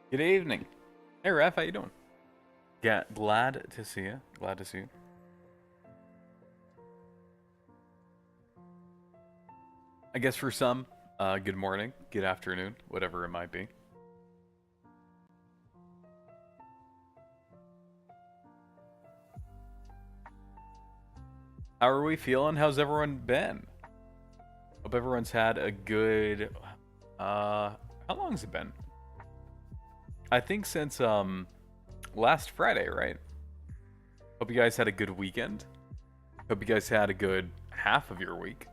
Good evening. Hey, Raf, how you doing? Yeah, glad to see you. Glad to see you. I guess for some, good morning, good afternoon, whatever it might be. How are we feeling? How's everyone been? Hope everyone's had a good. How long's it been? I think since last Friday, right? Hope you guys had a good weekend. Hope you guys had a good half of your week.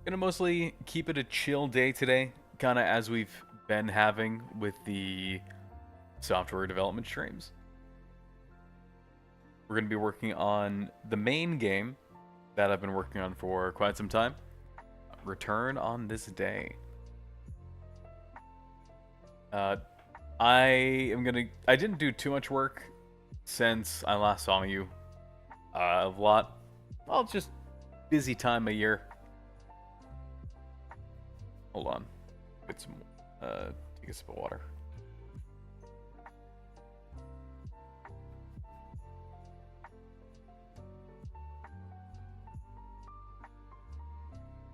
Gonna mostly keep it a chill day today, kind of as we've been having with the software development streams. We're going to be working on the main game that I've been working on for quite some time. Return on this day. I am gonna. I didn't do too much work since I last saw you. A lot. Well, just busy time of year. Hold on. Get some. Take a sip of water.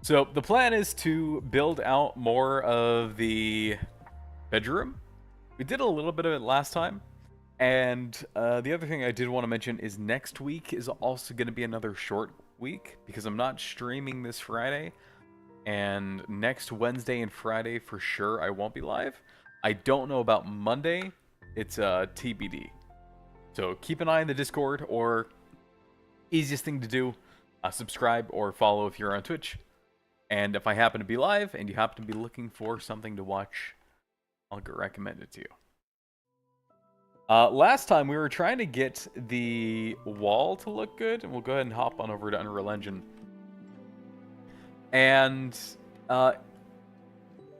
So the plan is to build out more of the bedroom. We did a little bit of it last time. And the other thing I did want to mention is next week is also going to be another short week because I'm not streaming this Friday. And next Wednesday and Friday for sure I won't be live. I don't know about Monday. It's TBD. So keep an eye on the Discord, or easiest thing to do, subscribe or follow if you're on Twitch. And if I happen to be live and you happen to be looking for something to watch, I'll recommend it to you. Last time we were trying to get the wall to look good, and we'll go ahead and hop on over to Unreal Engine. And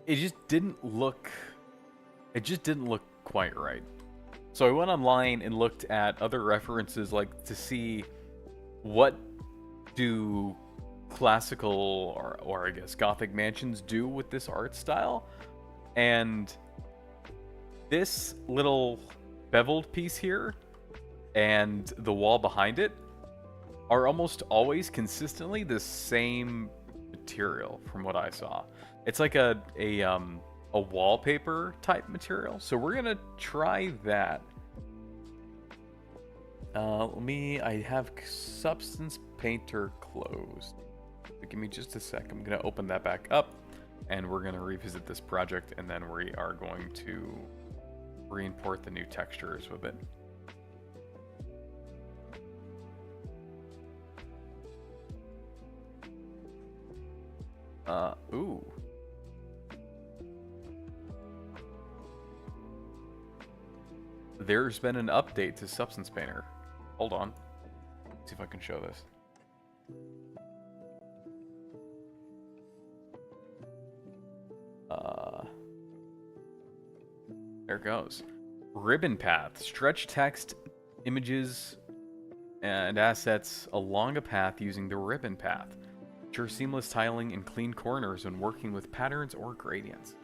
it just didn't look quite right. So I went online and looked at other references, like to see what do classical or I guess Gothic mansions do with this art style. And this little beveled piece here and the wall behind it are almost always consistently the same material from what I saw. It's like a wallpaper type material. So we're gonna try that. I have Substance Painter closed. So give me just a sec. I'm gonna open that back up and we're gonna revisit this project, and then we are going to re-import the new textures with it. Ooh. There's been an update to Substance Painter. Hold on. Let's see if I can show this. There it goes. Ribbon path. Stretch text, images, and assets along a path using the ribbon path. Ensure seamless tiling and clean corners when working with patterns or gradients.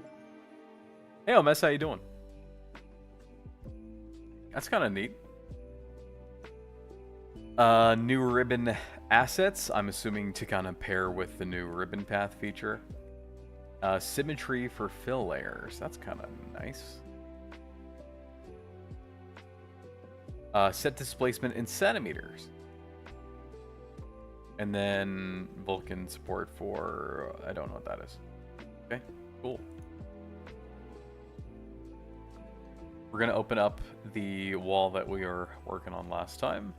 Hey, Omes, how you doing? That's kind of neat. New ribbon assets, I'm assuming to kind of pair with the new ribbon path feature. Symmetry for fill layers. That's kind of nice. Set displacement in centimeters. And then Vulkan support for... I don't know what that is. Okay, cool. We're going to open up the wall that we were working on last time.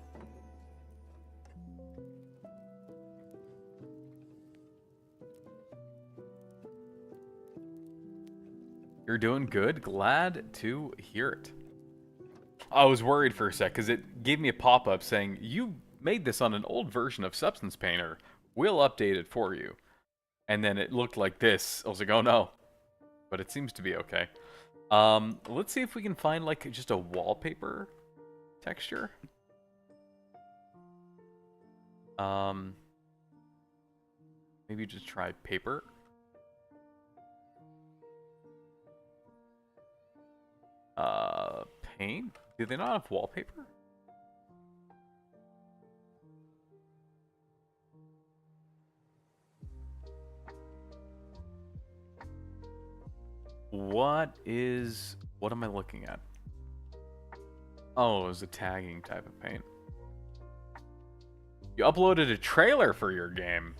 You're doing good. Glad to hear it. I was worried for a sec because it gave me a pop-up saying, you made this on an old version of Substance Painter. We'll update it for you. And then it looked like this. I was like, oh no. But it seems to be okay. Let's see if we can find like just a wallpaper texture. Maybe just try paper. Paint? Do they not have wallpaper? What am I looking at? Oh, it was a tagging type of paint. You uploaded a trailer for your game.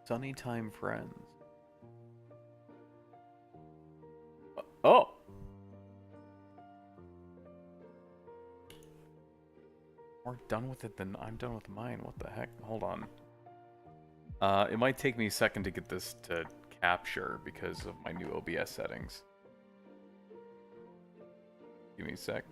Sunny Time Friends. Oh! More done with it than I'm done with mine. What the heck? Hold on. It might take me a second to get this to capture because of my new OBS settings. Give me a sec.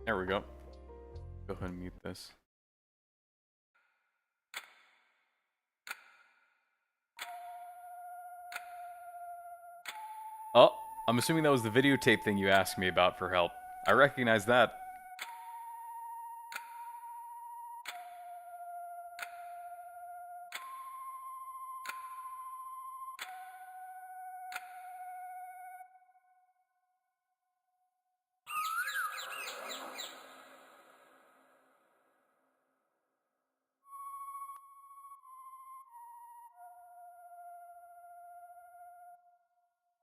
There we go. Go ahead and mute this. Oh, I'm assuming that was the videotape thing you asked me about for help. I recognize that.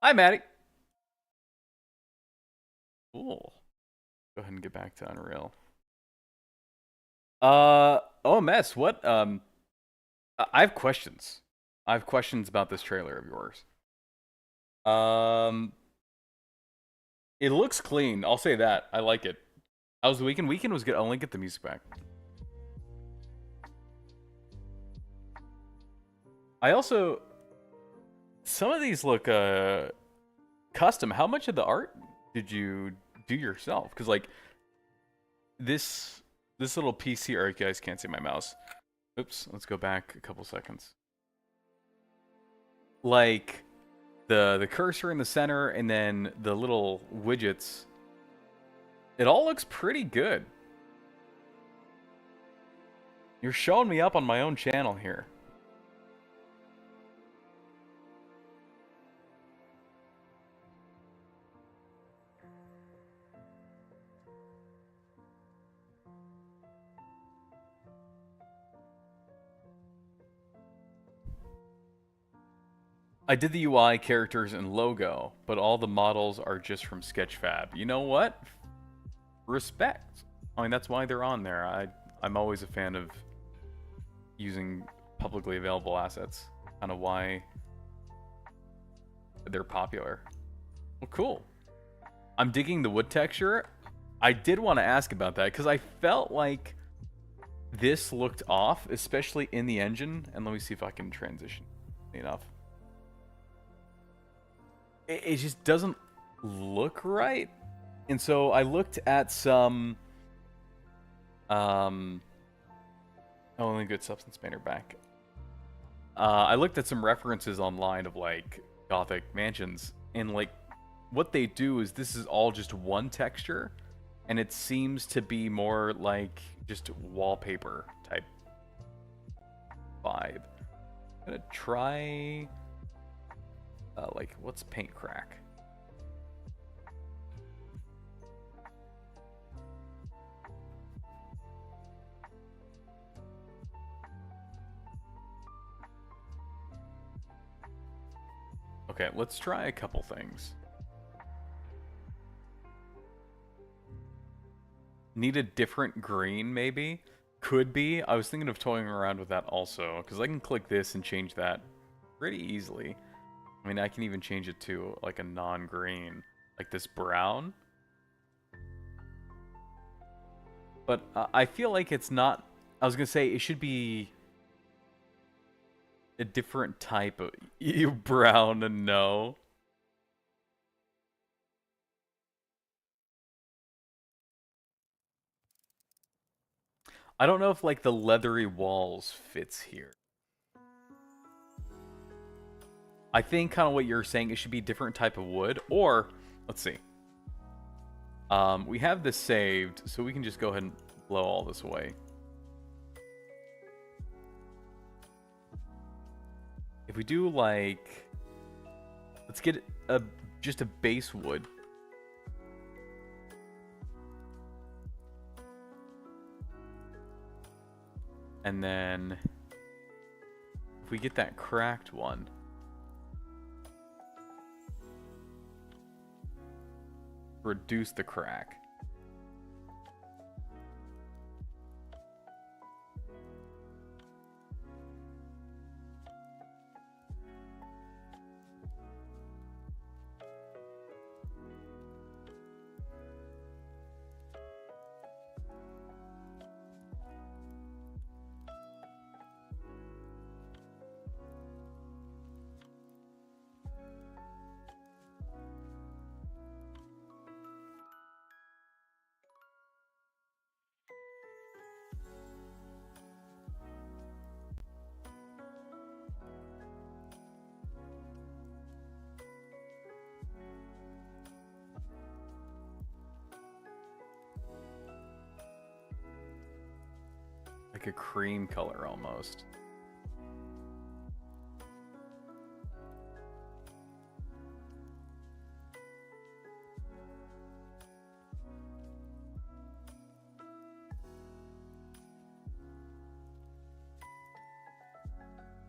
Hi, Maddie. Cool. Go ahead and get back to Unreal. OMS, what? I have questions. I have questions about this trailer of yours. It looks clean. I'll say that. I like it. How's the weekend? Weekend was good. I'll only get the music back. I also... Some of these look, custom. How much of the art did you do yourself? Because, like, this little PC... Or, you guys can't see my mouse. Oops. Let's go back a couple seconds. Like, the cursor in the center and then the little widgets... It all looks pretty good. You're showing me up on my own channel here. I did the UI, characters, and logo, but all the models are just from Sketchfab. You know what? Respect. I mean, that's why they're on there. I'm always a fan of using publicly available assets. Kind of why they're popular. Well, cool. I'm digging the wood texture. I did want to ask about that because I felt like this looked off, especially in the engine. And let me see if I can transition enough. It just doesn't look right. And so I looked at some... only good Substance Painter back. I looked at some references online of, like, Gothic mansions. And, like, what they do is this is all just one texture. And it seems to be more like just wallpaper type vibe. I'm gonna try... like, what's Paint Crack? Okay, let's try a couple things. Need a different green, maybe? Could be. I was thinking of toying around with that also, because I can click this and change that pretty easily. I mean, I can even change it to, like, a non-green. Like this brown. But I feel like it's not... I was going to say it should be a different type of... You brown and no. I don't know if like the leathery walls fits here. I think kind of what you're saying, it should be a different type of wood, or let's see. We have this saved, so we can just go ahead and blow all this away. If we do like, let's get just a base wood. And then if we get that cracked one, reduce the crack. Like a cream color almost.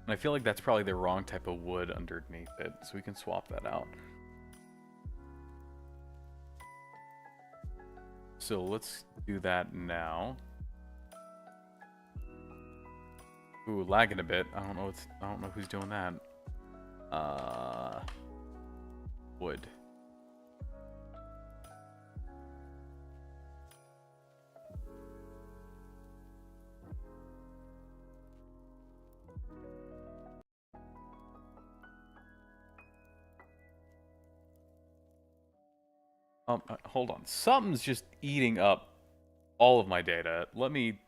And I feel like that's probably the wrong type of wood underneath it, so we can swap that out. So let's do that now. Ooh, lagging a bit. I don't know who's doing that. Wood. Hold on. Something's just eating up all of my data. Let me...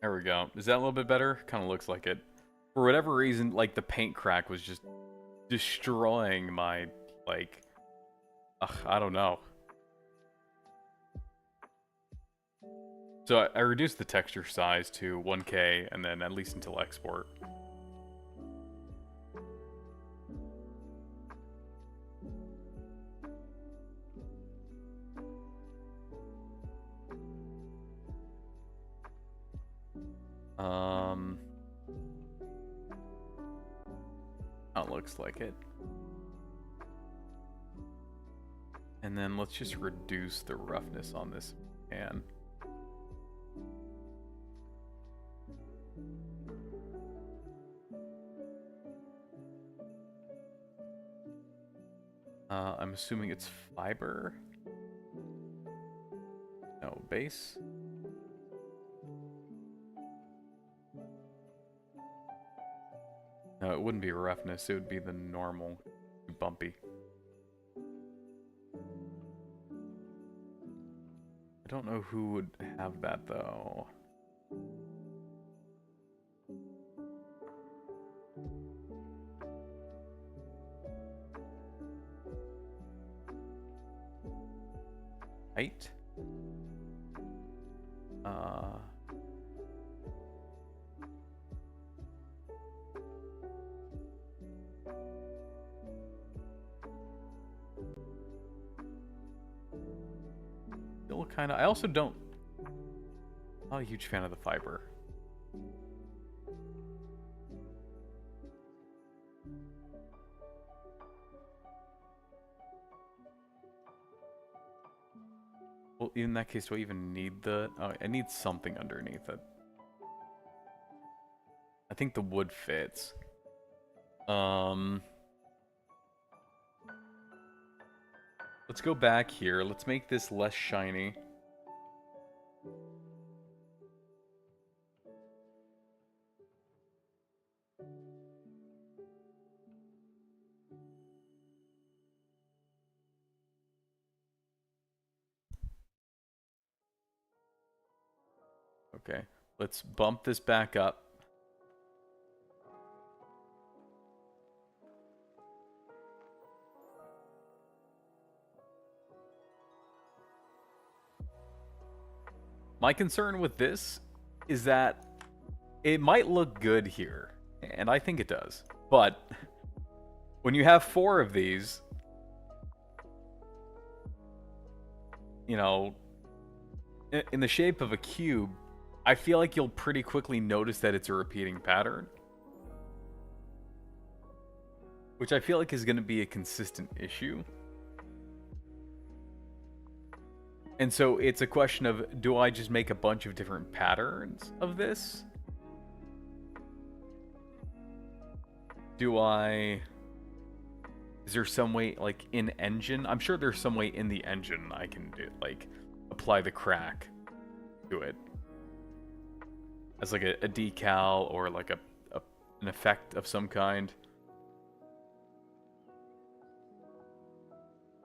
There we go. Is that a little bit better? Kind of looks like it. For whatever reason, like, the paint crack was just destroying my, like... I don't know. So I reduced the texture size to 1K, and then at least until export. That looks like it. And then let's just reduce the roughness on this can. I'm assuming it's fiber. No, base. No, it wouldn't be roughness, it would be the normal bumpy. I don't know who would have that though. Height? Still kind of... I also don't... I'm not a huge fan of the fiber. Well, in that case, do I even need the... Oh, I need something underneath it. think the wood fits. Let's go back here. Let's make this less shiny. Okay, let's bump this back up. My concern with this is that it might look good here, and I think it does. But when you have 4 of these, you know, in the shape of a cube, I feel like you'll pretty quickly notice that it's a repeating pattern. Which I feel like is going to be a consistent issue. And so it's a question of, do I just make a bunch of different patterns of this? Is there some way, like, in engine? I'm sure there's some way in the engine I can do, like, apply the crack to it. As like a decal or like an effect of some kind.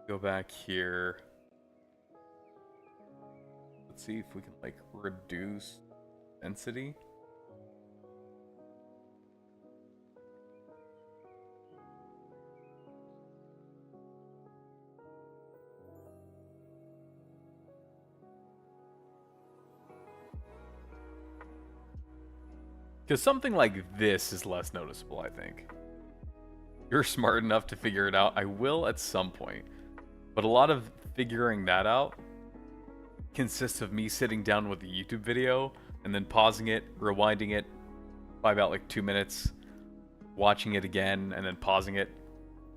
Go back here. Let's see if we can like reduce density. Because something like this is less noticeable, I think. You're smart enough to figure it out. I will at some point. But a lot of figuring that out consists of me sitting down with a YouTube video and then pausing it, rewinding it by about like 2 minutes, watching it again, and then pausing it.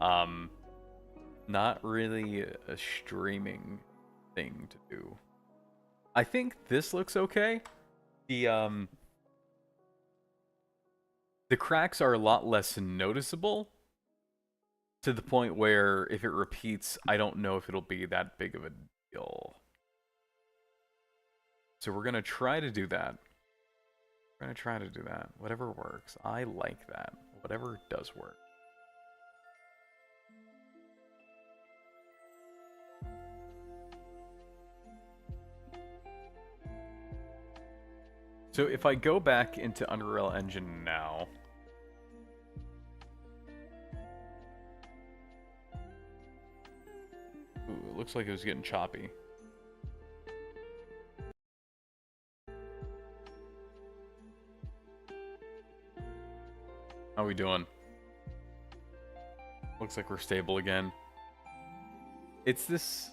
Not really a streaming thing to do. I think this looks okay. The cracks are a lot less noticeable, to the point where if it repeats, I don't know if it'll be that big of a deal. So we're going to try to do that. We're going to try to do that. Whatever works. I like that. Whatever does work. So if I go back into Unreal Engine now, ooh, it looks like it was getting choppy. How we doing? Looks like we're stable again. It's this...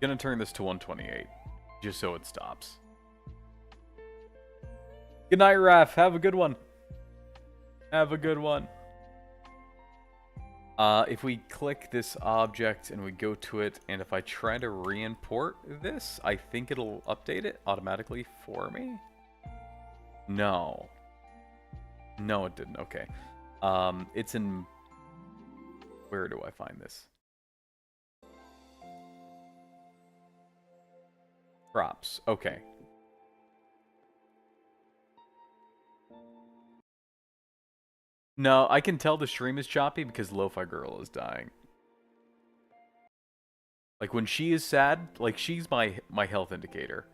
Gonna turn this to 128. Just so it stops. Good night, Raph. Have a good one. Have a good one. If we click this object and we go to it, and if I try to re-import this, I think it'll update it automatically for me. No. No, it didn't. Okay. It's in... Where do I find this? Props. Okay. No, I can tell the stream is choppy because Lo-Fi Girl is dying. Like, when she is sad, like, she's my health indicator.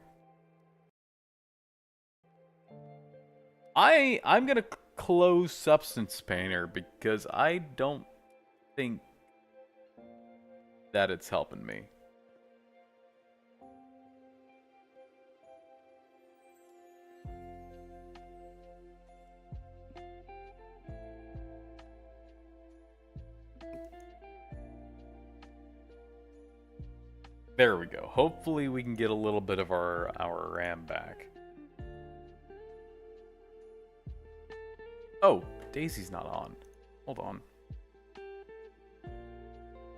I'm gonna close Substance Painter because I don't think that it's helping me. There we go. Hopefully we can get a little bit of our RAM back. Oh, Daisy's not on. Hold on.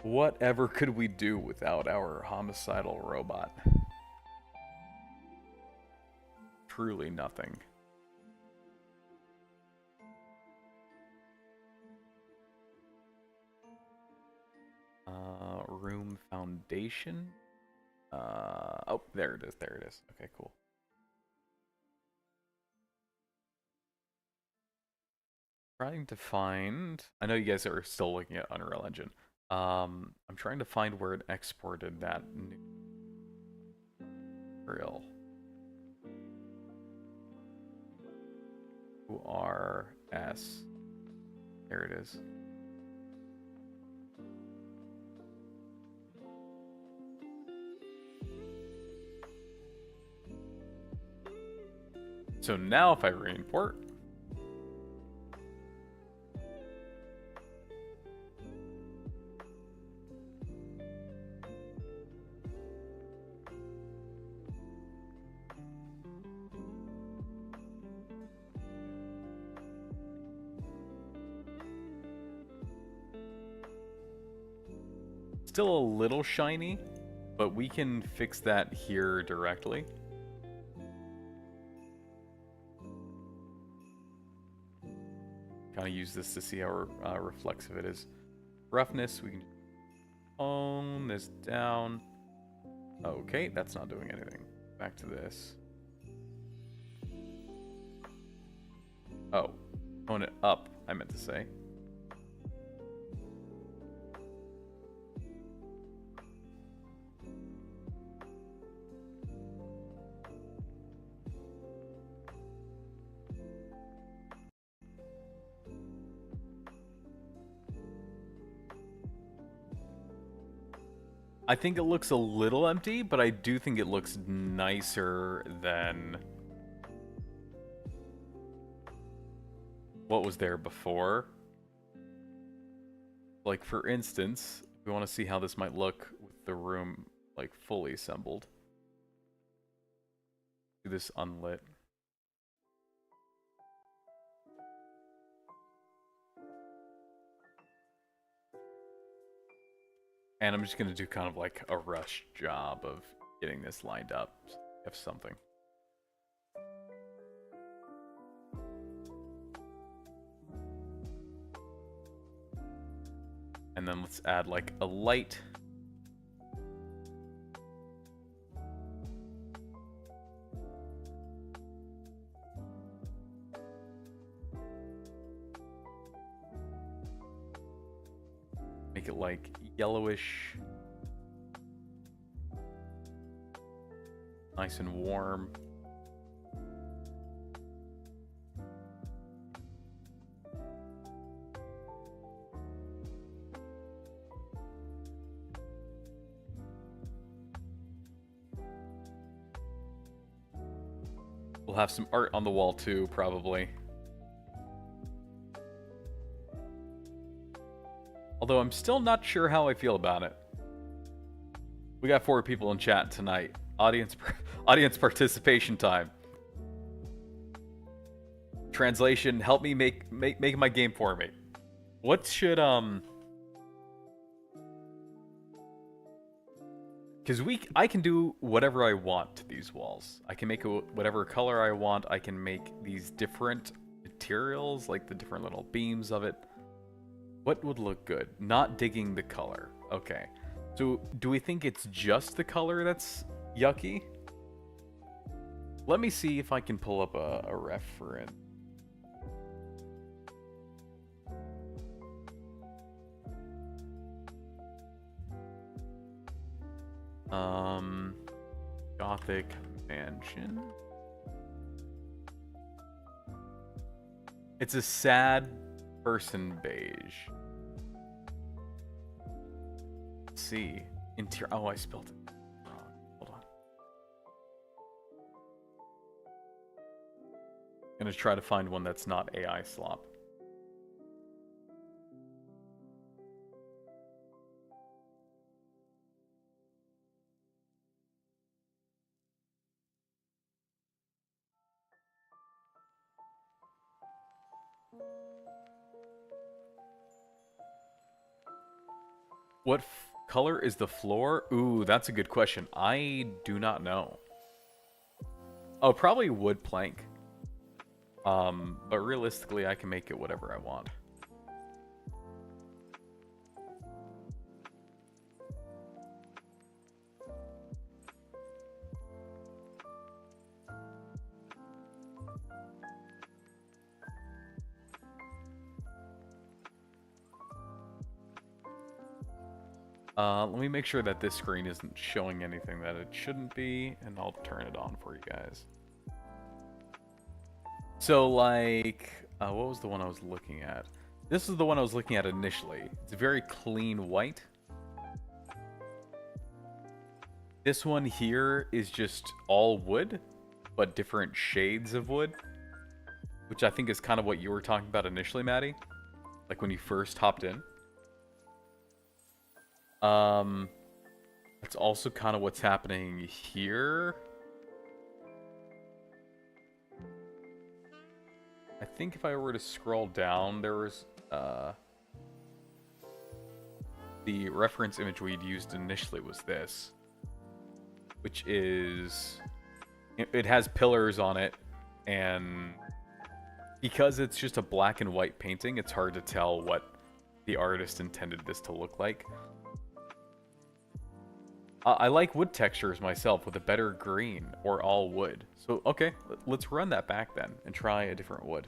Whatever could we do without our homicidal robot? Truly nothing. Room foundation. Oh, there it is. There it is. Okay, cool. Trying to find. I know you guys are still looking at Unreal Engine. I'm trying to find where it exported that new Unreal. URS. There it is. So now if I re-import, still a little shiny, but we can fix that here directly. Kind of use this to see how reflexive it is. Roughness, we can tone this down. Okay, that's not doing anything. Back to this. Oh, tone it up, I meant to say. I think it looks a little empty, but I do think it looks nicer than what was there before. Like, for instance, we want to see how this might look with the room, like, fully assembled. Do this unlit. And I'm just going to do kind of like a rush job of getting this lined up, if something. And then let's add like a light. Make it like yellowish. Nice and warm. We'll have some art on the wall too, probably. Although I'm still not sure how I feel about it. We got 4 people in chat tonight. Audience participation time. Translation, help me make my game for me. What should because I can do whatever I want to these walls. I can make whatever color I want. I can make these different materials, like the different little beams of it. What would look good? Not digging the color. Okay. So, do we think it's just the color that's yucky? Let me see if I can pull up a reference. Gothic mansion. It's a sad person beige. Let's see. Interior. Oh, I spelled it wrong. Hold on. Gonna try to find one that's not AI slop. What color is the floor? Ooh, that's a good question. I do not know. Oh, probably wood plank. But realistically, I can make it whatever I want. Let me make sure that this screen isn't showing anything that it shouldn't be, and I'll turn it on for you guys. So, like, what was the one I was looking at? This is the one I was looking at initially. It's very clean white. This one here is just all wood, but different shades of wood, which I think is kind of what you were talking about initially, Maddie, like when you first hopped in. That's also kind of what's happening here. I think if I were to scroll down, there was the reference image we'd used initially was this, which is, it has pillars on it, and because it's just a black and white painting, it's hard to tell what the artist intended this to look like. I like wood textures myself with a better green or all wood. So, okay, let's run that back then and try a different wood.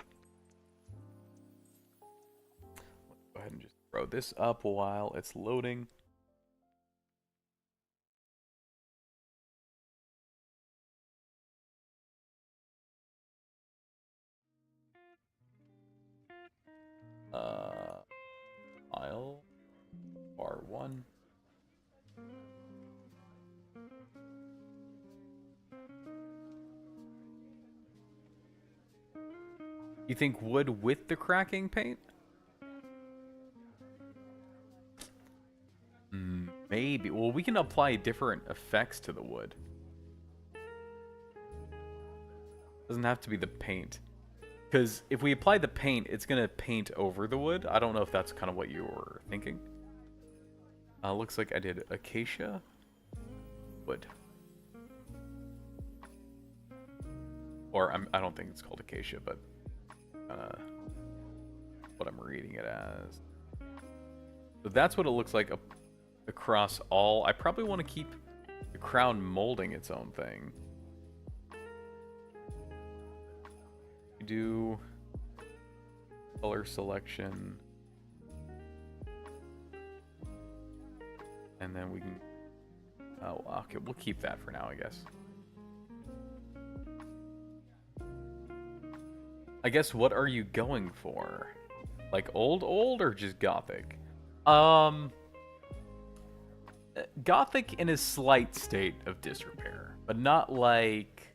Let's go ahead and just throw this up while it's loading. File, bar1. You think wood with the cracking paint? Maybe. Well, we can apply different effects to the wood. Doesn't have to be the paint. Because if we apply the paint, it's going to paint over the wood. I don't know if that's kind of what you were thinking. Looks like I did acacia wood. Or I don't think it's called acacia, but what I'm reading it as. So that's what it looks like across all. I probably want to keep the crown molding its own thing. We do color selection. And then we can, oh, okay, we'll keep that for now, I guess. I guess, what are you going for? Like old or just gothic? Gothic in a slight state of disrepair, but not like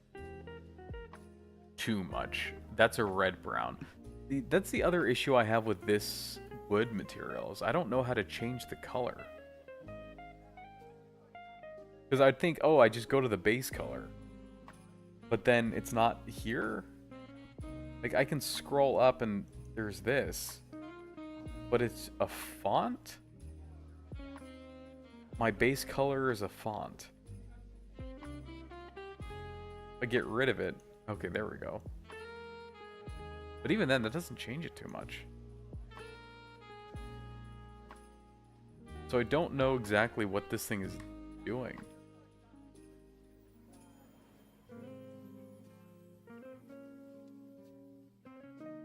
too much. That's a red brown. That's the other issue I have with this wood materials. I don't know how to change the color. Because I'd think, oh, I just go to the base color. But then it's not here. Like, I can scroll up and there's this. But it's a font? My base color is a font. I get rid of it. Okay, there we go. But even then, that doesn't change it too much. So I don't know exactly what this thing is doing.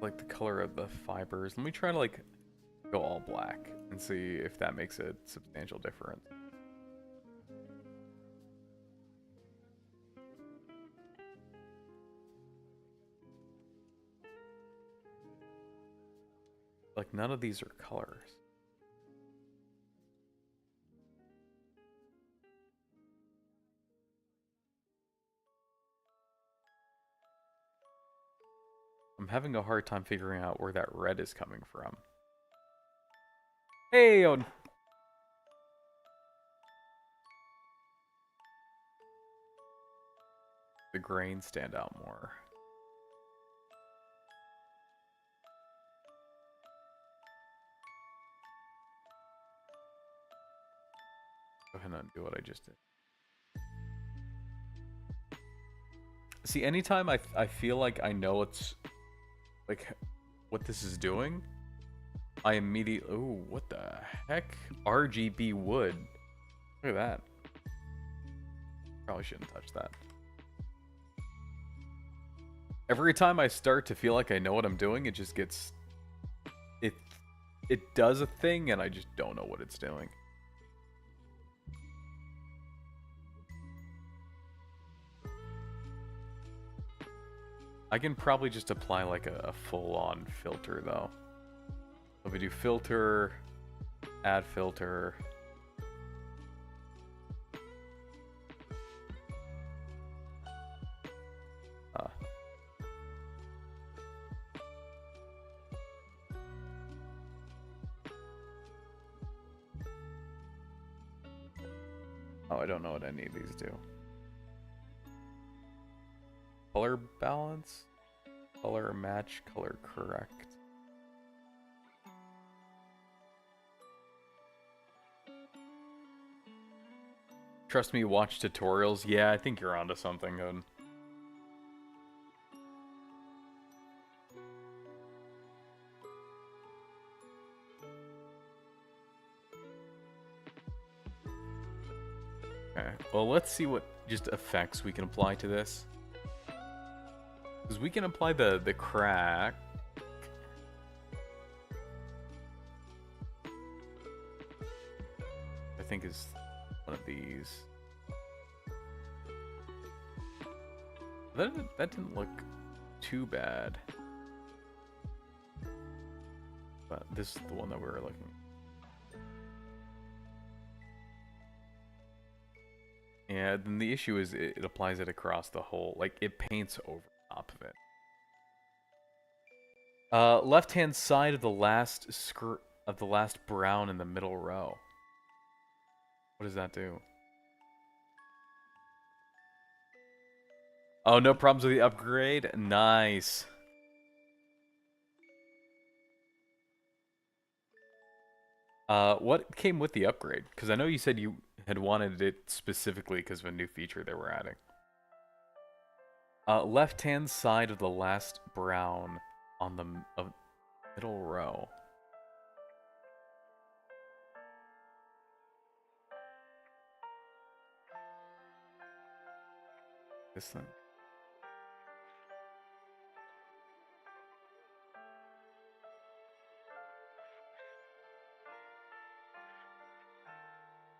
Like the color of the fibers. Let me try to like go all black and see if that makes a substantial difference. Like none of these are colors. I'm having a hard time figuring out where that red is coming from. Hey, oh. The grains stand out more. Go ahead and undo what I just did. See, anytime I feel like I know it's like what this is doing, I immediately, ooh, what the heck? RGB wood. Look at that. Probably shouldn't touch that. Every time I start to feel like I know what I'm doing, it just gets, it does a thing and I just don't know what it's doing. I can probably just apply like a full-on filter though. If we do filter, add filter. Oh, I don't know what any of these do. Color balance, color match, color correct. Trust me, watch tutorials. Yeah, I think you're onto something good. Okay, well, let's see what just effects we can apply to this. Because we can apply the crack. I think is one of these. That didn't look too bad. But this is the one that we were looking. Yeah, then the issue is it applies it across the whole, like it paints over top of it. Left-hand side of the last brown in the middle row. What does that do? Oh, no problems with the upgrade? Nice. What came with the upgrade? Because I know you said you had wanted it specifically because of a new feature they were adding. Left-hand side of the last brown on the middle row. This thing.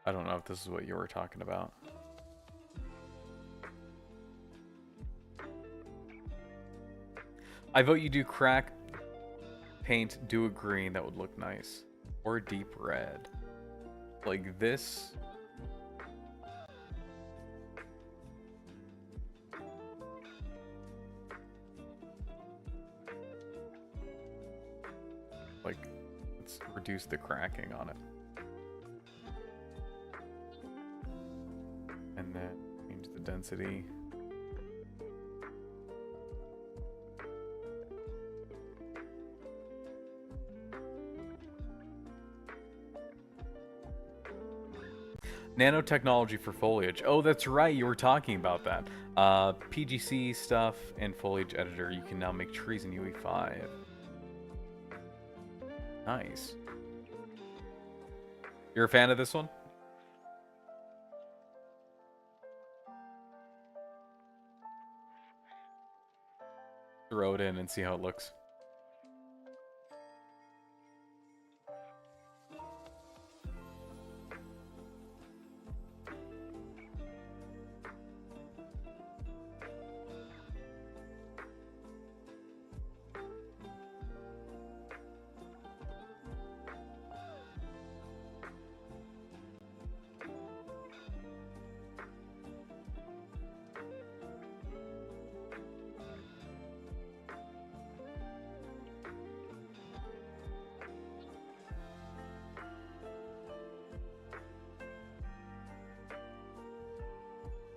I don't know if this is what you were talking about. I vote you do crack paint, do a green, that would look nice. Or deep red. Like this. Like, let's reduce the cracking on it. And then change the density. Nanotechnology for foliage. Oh, that's right. You were talking about that. PGC stuff and foliage editor. You can now make trees in UE5. Nice. You're a fan of this one? Throw it in and see how it looks.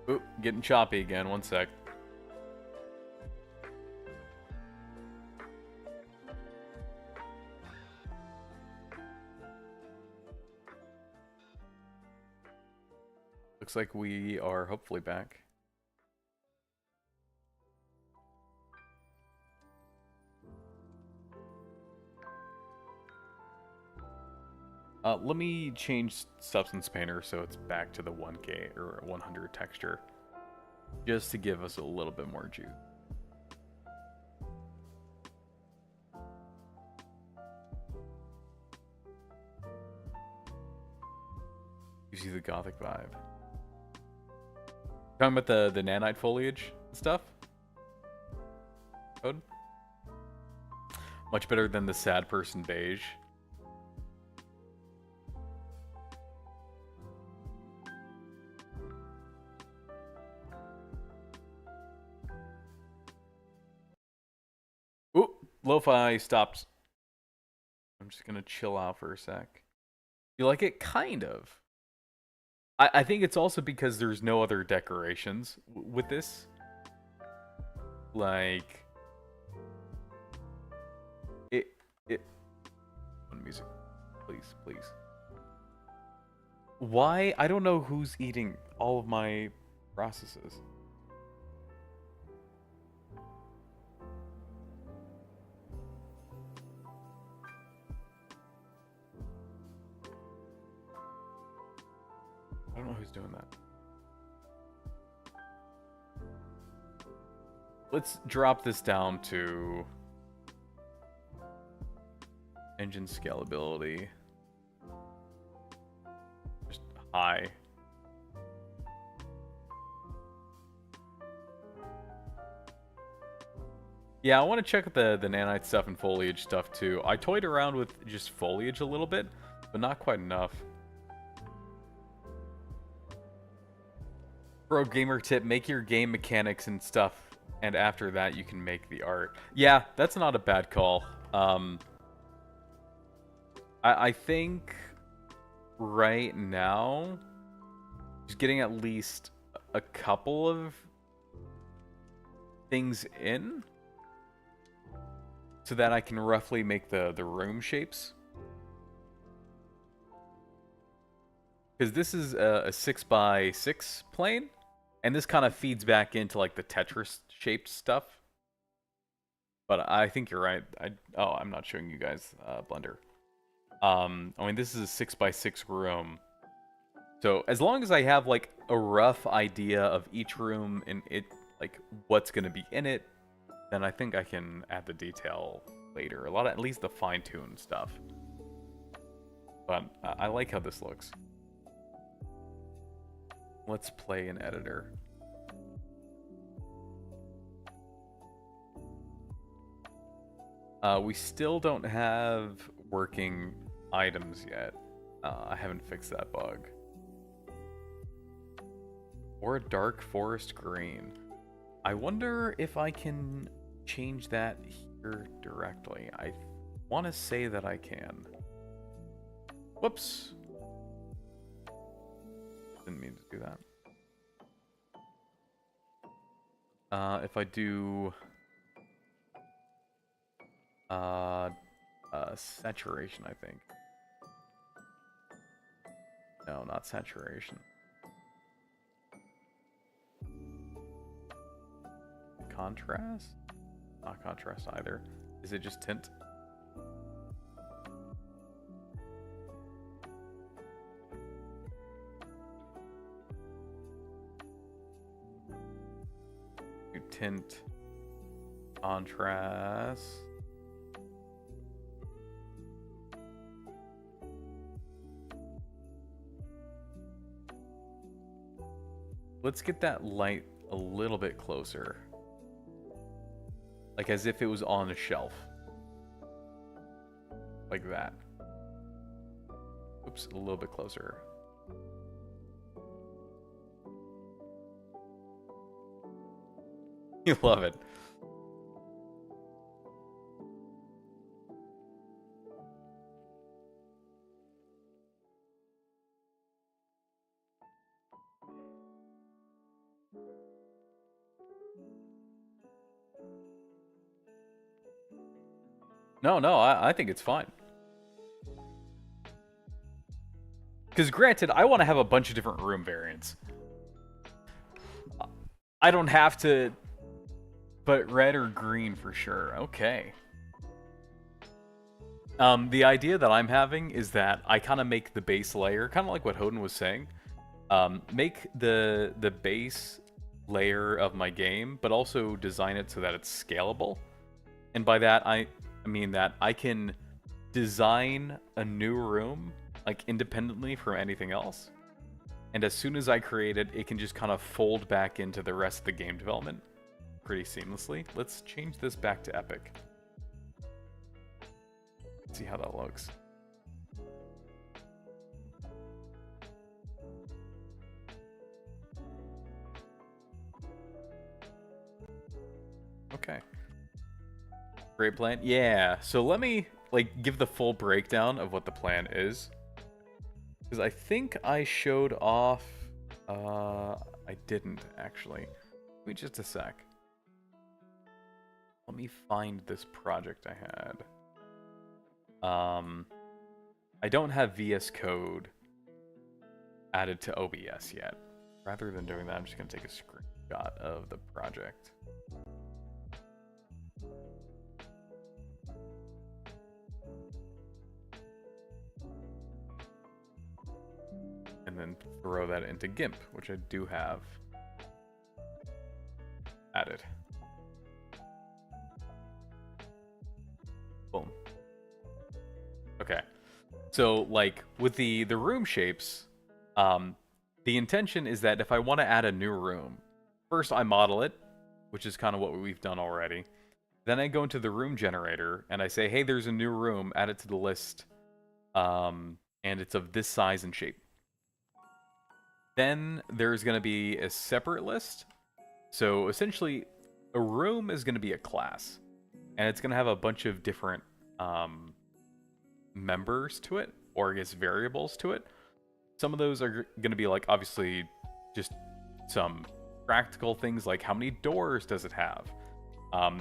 Oop, getting choppy again. One sec. Looks like we are hopefully back. Let me change Substance Painter so it's back to the 1K or 100 texture, just to give us a little bit more juice. You see the gothic vibe. Talking about the nanite foliage and stuff? code. Much better than the sad person beige. Ooh, lo-fi stopped. I'm just gonna chill out for a sec. You like it? Kind of. I think it's also because there's no other decorations with this. Like... It... Music. Please, please. Why? I don't know who's eating all of my processes. I don't know who's doing that. Let's drop this down to engine scalability. Just high. Yeah, I want to check out the nanite stuff and foliage stuff too. I toyed around with just foliage a little bit, but not quite enough. Pro gamer tip, make your game mechanics and stuff, and after that you can make the art. Yeah, that's not a bad call. I think right now, just getting at least a couple of things in, so that I can roughly make the room shapes. Because this is a 6x6 plane, and this kind of feeds back into like the Tetris-shaped stuff. But I think you're right. I'm not showing you guys Blender. I mean, this is a 6x6 room. So as long as I have like a rough idea of each room and it like what's gonna be in it, then I think I can add the detail later. At least the fine-tuned stuff. But I like how this looks. Let's play an editor. We still don't have working items yet. I haven't fixed that bug. Or a dark forest green. I wonder if I can change that here directly. I want to say that I can. Whoops. Didn't mean to do that. If I do saturation, I think. No, not saturation. Contrast? Not contrast either. Is it just tint? Tint, contrast. Let's get that light a little bit closer. Like as if it was on a shelf. Like that. Oops, a little bit closer. You love it. No, I think it's fine. Because granted, I want to have a bunch of different room variants. I don't have to... But red or green for sure. Okay. The idea that I'm having is that I kind of make the base layer, kind of like what Hoden was saying. Make the base layer of my game, but also design it so that it's scalable. And by that, I mean that I can design a new room, like independently from anything else. And as soon as I create it, it can just kind of fold back into the rest of the game development pretty seamlessly. Let's change this back to Epic. See how that looks. Okay. Great plan. Yeah, so let me like give the full breakdown of what the plan is. Because I think I showed off... I didn't, actually. Give me just a sec. Let me find this project I had. I don't have VS Code added to OBS yet. Rather than doing that, I'm just going to take a screenshot of the project. And then throw that into GIMP, which I do have added. Boom. Okay. So, like, with the room shapes, the intention is that if I want to add a new room, first I model it, which is kind of what we've done already. Then I go into the room generator, and I say, hey, there's a new room, add it to the list, and it's of this size and shape. Then there's going to be a separate list. So essentially, a room is going to be a class. And it's going to have a bunch of different members to it, or I guess variables to it. Some of those are going to be like, obviously, just some practical things like how many doors does it have?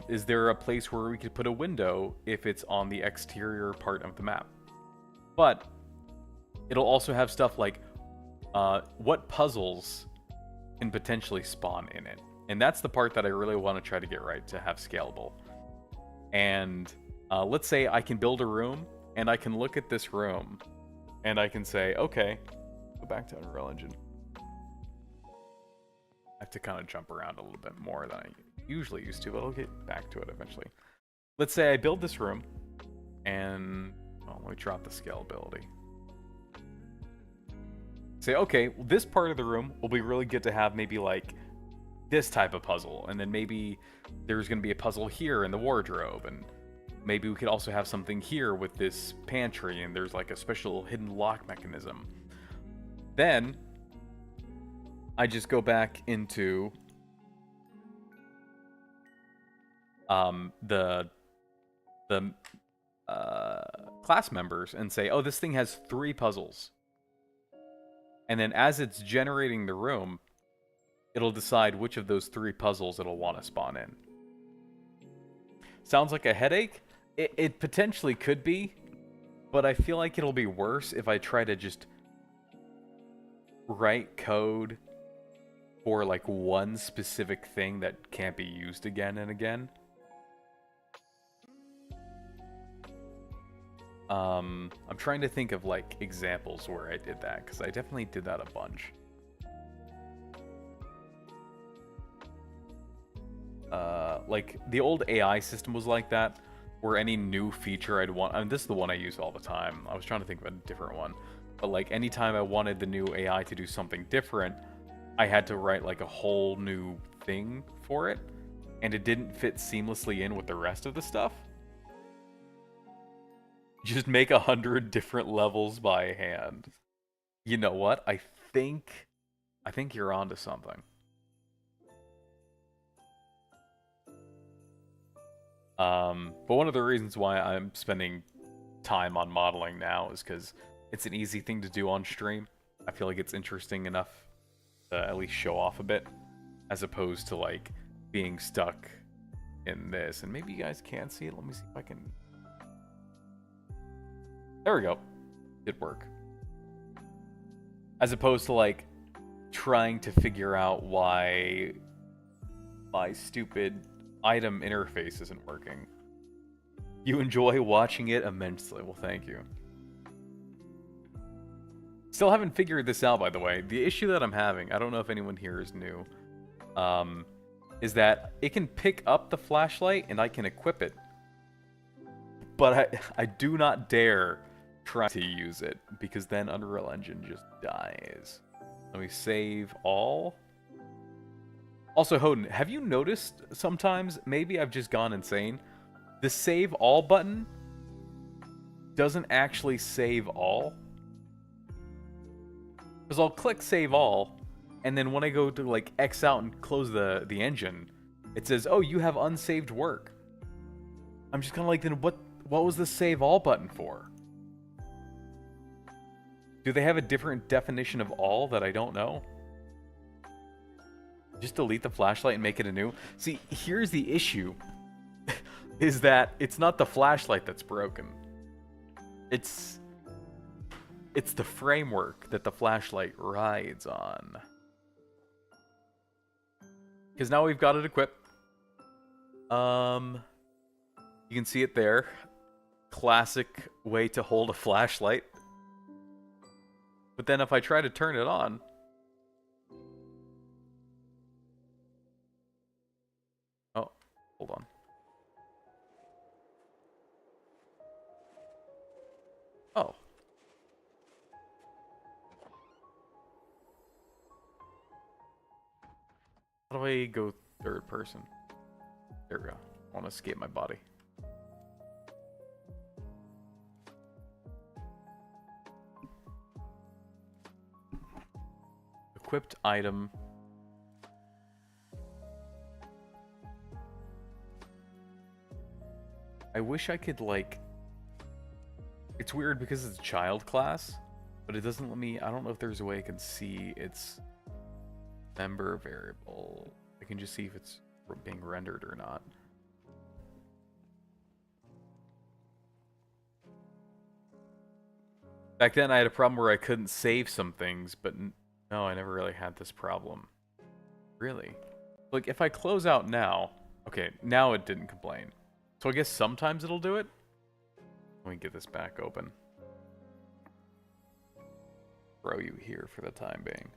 Is there a place where we could put a window if it's on the exterior part of the map? But it'll also have stuff like what puzzles can potentially spawn in it. And that's the part that I really want to try to get right to have scalable. And let's say I can build a room, and I can look at this room, and I can say, okay, go back to Unreal Engine. I have to kind of jump around a little bit more than I usually used to, but I'll get back to it eventually. Let's say I build this room, and well, let me drop the scalability. Say, okay, well, this part of the room will be really good to have maybe like this type of puzzle, and then maybe there's going to be a puzzle here in the wardrobe, and maybe we could also have something here with this pantry, and there's like a special hidden lock mechanism. Then I just go back into the class members and say, oh, this thing has 3 puzzles. And then as it's generating the room, it'll decide which of those 3 puzzles it'll want to spawn in. Sounds like a headache? It potentially could be, but I feel like it'll be worse if I try to just write code for like one specific thing that can't be used again and again. I'm trying to think of like examples where I did that, because I definitely did that a bunch. Like the old AI system was like that, where any new feature I'd want, I mean, this is the one I use all the time. I was trying to think of a different one, but like anytime I wanted the new AI to do something different, I had to write like a whole new thing for it, and it didn't fit seamlessly in with the rest of the stuff. Just make 100 different levels by hand. You know what? I think you're onto something. But one of the reasons why I'm spending time on modeling now is because it's an easy thing to do on stream. I feel like it's interesting enough to at least show off a bit, as opposed to like being stuck in this. And maybe you guys can see it. Let me see if I can. There we go. Did work. As opposed to like trying to figure out why my stupid item interface isn't working. You enjoy watching it immensely. Well, thank you. Still haven't figured this out, by the way. The issue that I'm having, I don't know if anyone here is new, is that it can pick up the flashlight and I can equip it. But I do not dare try to use it, because then Unreal Engine just dies. Let me save all. Also, Hoden, have you noticed sometimes, maybe I've just gone insane, the save all button doesn't actually save all? Because I'll click save all, and then when I go to like X out and close the engine, it says, oh, you have unsaved work. I'm just kind of like, then what was the save all button for? Do they have a different definition of all that I don't know? Just delete the flashlight and make it anew? See, here's the issue. Is that it's not the flashlight that's broken. It's the framework that the flashlight rides on. Because now we've got it equipped. You can see it there. Classic way to hold a flashlight. But then if I try to turn it on... Oh, hold on. Oh. How do I go third person? There we go. I want to escape my body. Equipped item. I wish I could, like... It's weird because it's a child class, but it doesn't let me... I don't know if there's a way I can see its member variable. I can just see if it's being rendered or not. Back then I had a problem where I couldn't save some things, but no, I never really had this problem. Really? Like, if I close out now... Okay, now it didn't complain. So I guess sometimes it'll do it? Let me get this back open. Throw you here for the time being.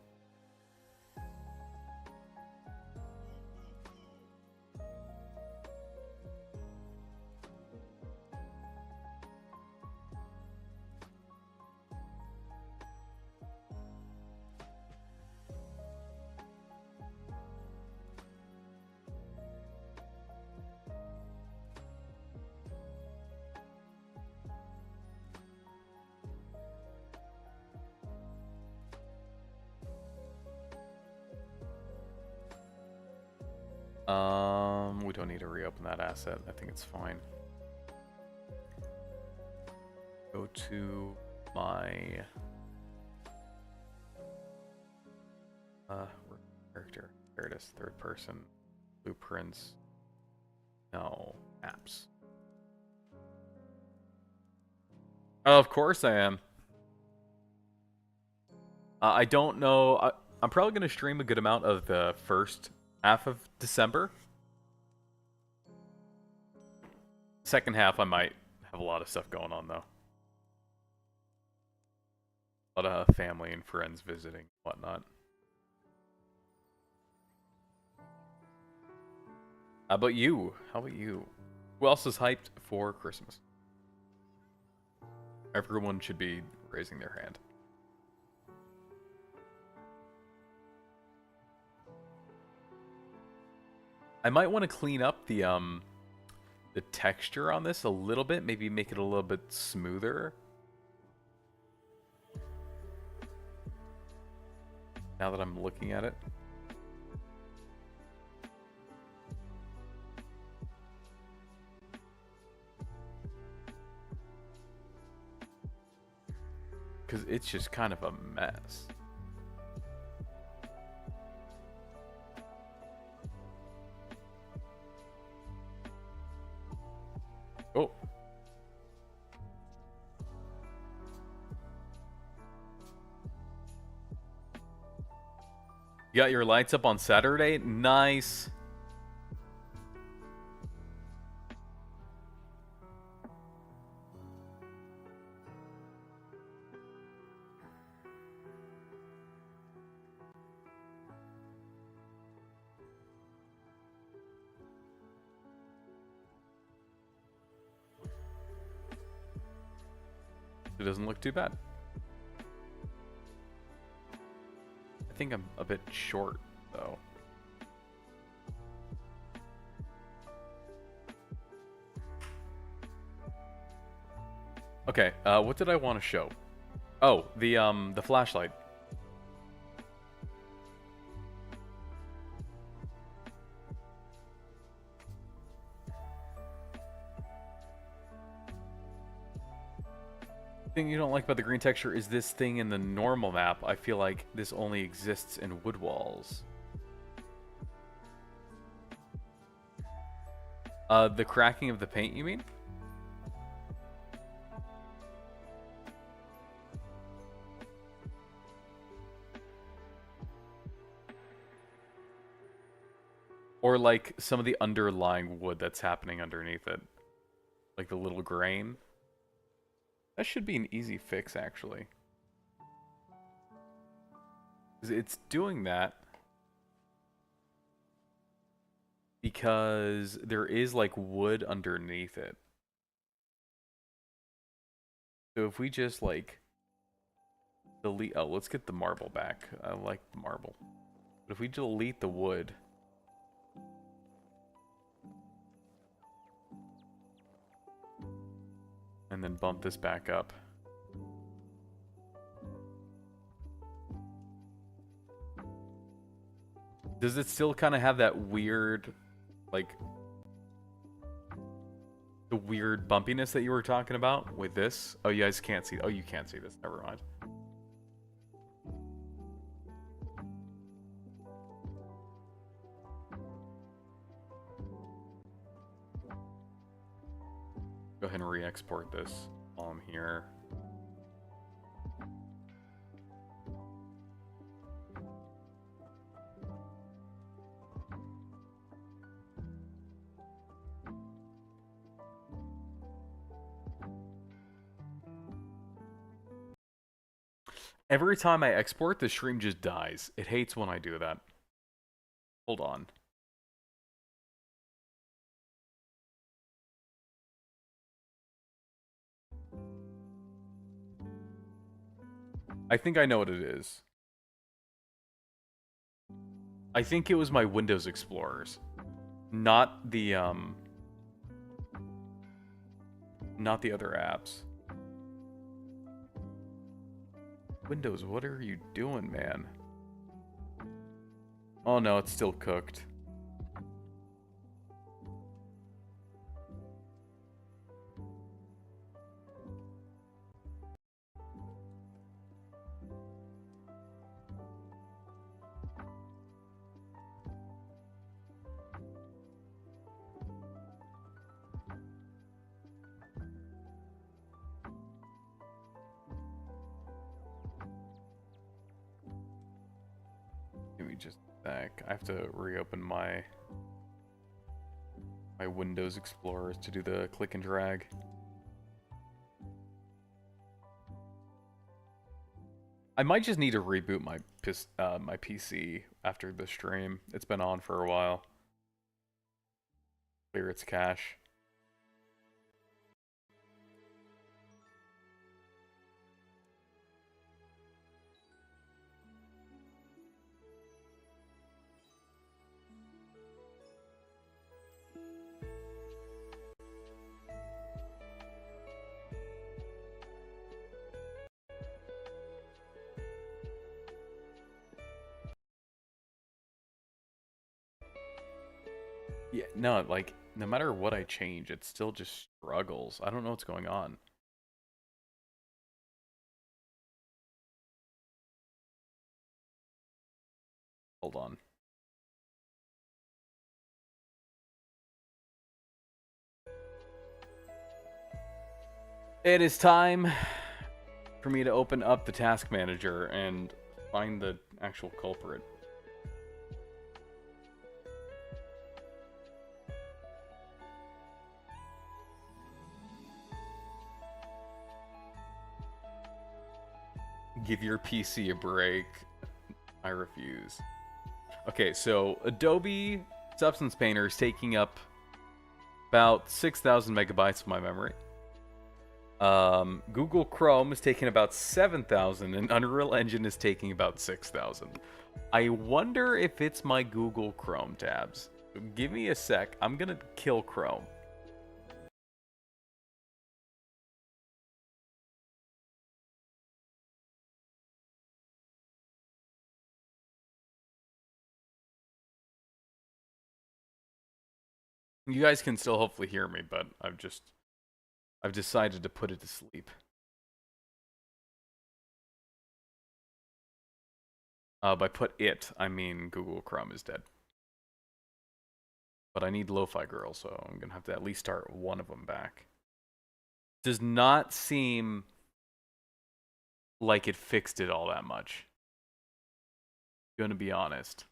We don't need to reopen that asset. I think it's fine. Go to my character. There it is. Third person. Blueprints. No. Apps. Of course I am. I don't know. I'm probably going to stream a good amount of the first half of December. Second half, I might have a lot of stuff going on, though. A lot of family and friends visiting, whatnot. How about you? How about you? Who else is hyped for Christmas? Everyone should be raising their hand. I might want to clean up the texture on this a little bit, maybe make it a little bit smoother. Now that I'm looking at it. Because it's just kind of a mess. Oh. You got your lights up on Saturday? Nice. It doesn't look too bad. I think I'm a bit short, though. Okay, what did I want to show? Oh, the flashlight. Thing you don't like about the green texture is this thing in the normal map. I feel like this only exists in wood walls. The cracking of the paint, you mean? Or like some of the underlying wood that's happening underneath it. Like the little grain. That should be an easy fix, actually. 'Cause it's doing that because there is like wood underneath it. So if we just like delete, oh, let's get the marble back. I like the marble. But if we delete the wood, and then bump this back up. Does it still kind of have that weird, like, the weird bumpiness that you were talking about with this? Oh, you guys can't see. Oh, you can't see this. Never mind. Go ahead and re-export this while I'm here. Every time I export, the stream just dies. It hates when I do that. Hold on. I think I know what it is. I think it was my Windows Explorers. Not the other apps. Windows, what are you doing, man? Oh no, it's still cooked. Give me just a sec. I have to reopen my Windows Explorers to do the click and drag. I might just need to reboot my my PC after the stream. It's been on for a while. Clear its cache. Yeah, no, like, no matter what I change, it still just struggles. I don't know what's going on. Hold on. It is time for me to open up the task manager and find the actual culprit. Give your PC a break. I refuse. Okay, so Adobe Substance Painter is taking up about 6,000 megabytes of my memory. Google Chrome is taking about 7,000, and Unreal Engine is taking about 6,000. I wonder if it's my Google Chrome tabs. Give me a sec. I'm gonna kill Chrome. You guys can still hopefully hear me, but I've decided to put it to sleep. By put it, I mean Google Chrome is dead. But I need Lo-Fi Girl, so I'm gonna have to at least start one of them back. Does not seem like it fixed it all that much. Gonna be honest.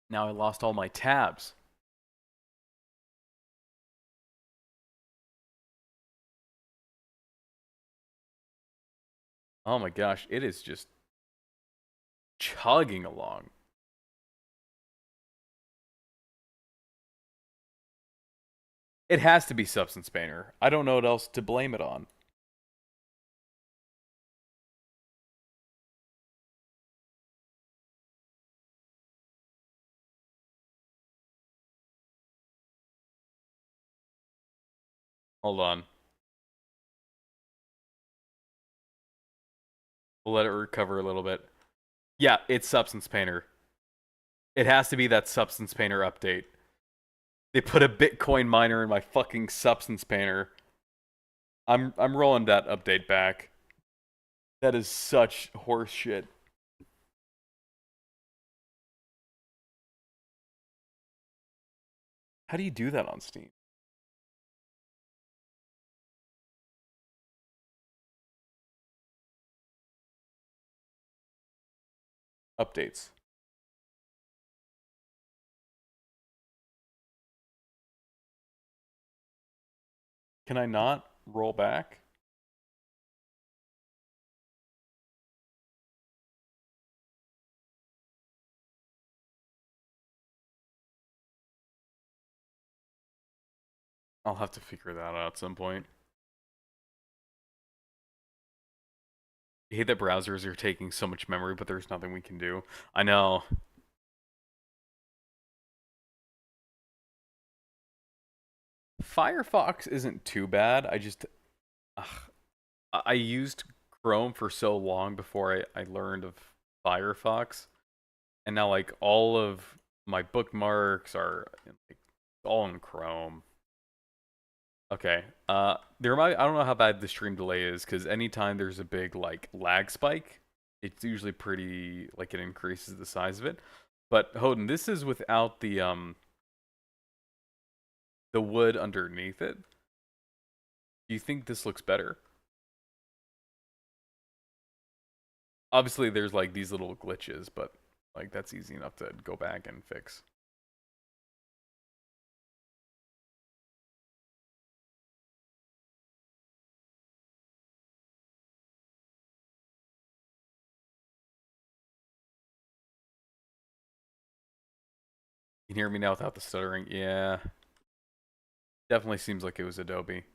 Now I lost all my tabs. Oh my gosh, it is just chugging along. It has to be Substance Painter. I don't know what else to blame it on. Hold on. We'll let it recover a little bit. Yeah, it's Substance Painter. It has to be that Substance Painter update. They put a Bitcoin miner in my fucking Substance Painter. I'm rolling that update back. That is such horse shit. How do you do that on Steam? Updates. Can I not roll back? I'll have to figure that out at some point. I hate that browsers are taking so much memory, but there's nothing we can do. I know. Firefox isn't too bad. Ugh, I used Chrome for so long before I learned of Firefox, and now like all of my bookmarks are like all in Chrome. Okay. I don't know how bad the stream delay is because anytime there's a big like lag spike, it's usually pretty like it increases the size of it. But Hoden, this is without the wood underneath it. Do you think this looks better? Obviously there's like these little glitches, but like that's easy enough to go back and fix. You can hear me now without the stuttering. Yeah. Definitely seems like it was Adobe.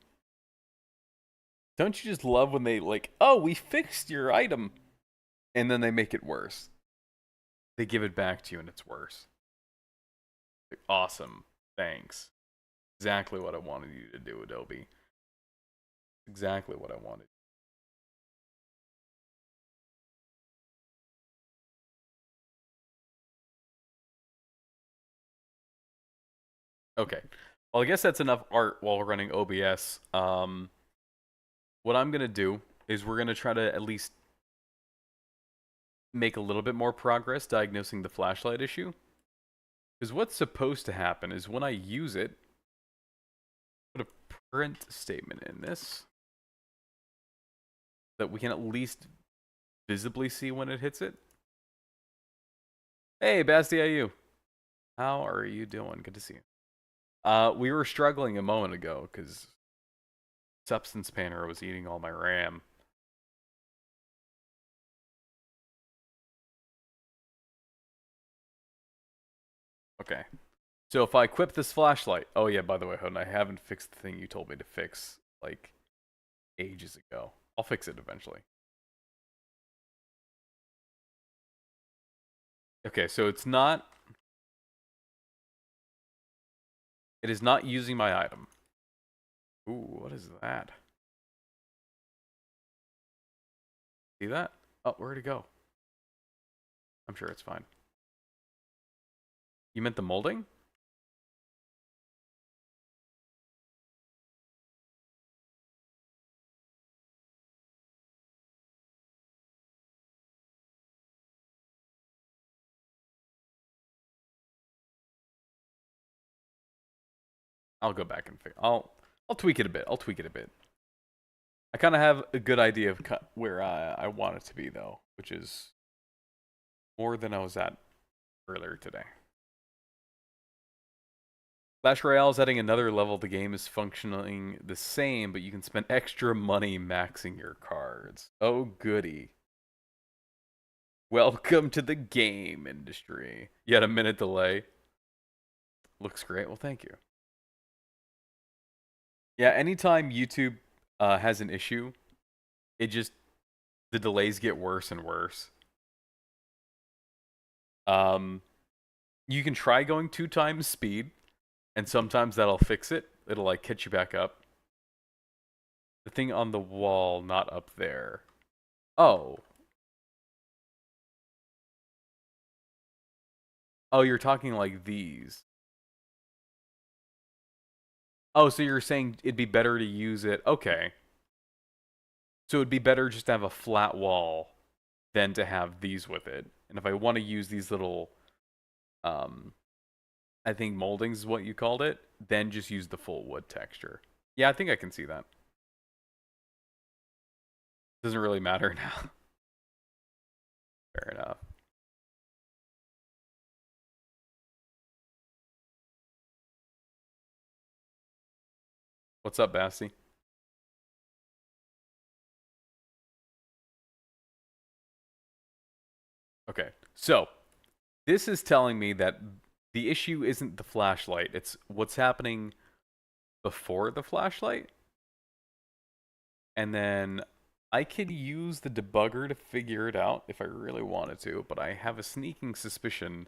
Don't you just love when they like, oh, we fixed your item, and then they make it worse? They give it back to you and it's worse. Like, awesome. Thanks. Exactly what I wanted you to do, Adobe. Exactly what I wanted. Okay. Well, I guess that's enough art while running OBS. What I'm going to do is we're going to try to at least make a little bit more progress diagnosing the flashlight issue. Because what's supposed to happen is when I use it, put a print statement in this that we can at least visibly see when it hits it. Hey, Bastia, how are you doing? Good to see you. We were struggling a moment ago because Substance Painter was eating all my RAM. Okay. So if I equip this flashlight, oh yeah, by the way, Hoden, I haven't fixed the thing you told me to fix, like, ages ago. I'll fix it eventually. Okay, so it is not using my item. Ooh, what is that? See that? Oh, where'd it go? I'm sure it's fine. You meant the molding? I'll go back and I'll tweak it a bit. I'll tweak it a bit. I kind of have a good idea of where I want it to be though, which is more than I was at earlier today. Clash Royale is adding another level. The game is functioning the same, but you can spend extra money maxing your cards. Oh, goody. Welcome to the game industry. You had a minute delay. Looks great. Well, thank you. Yeah, anytime YouTube has an issue, the delays get worse and worse. You can try going 2 times speed, and sometimes that'll fix it. It'll like catch you back up. The thing on the wall, not up there. Oh. Oh, you're talking like these. Oh, so you're saying it'd be better to use it. Okay. So it'd be better just to have a flat wall than to have these with it. And if I want to use these little, I think moldings is what you called it, then just use the full wood texture. Yeah, I think I can see that. Doesn't really matter now. Fair enough. What's up, Bassie? Okay, so this is telling me that the issue isn't the flashlight, it's what's happening before the flashlight. And then I could use the debugger to figure it out if I really wanted to, but I have a sneaking suspicion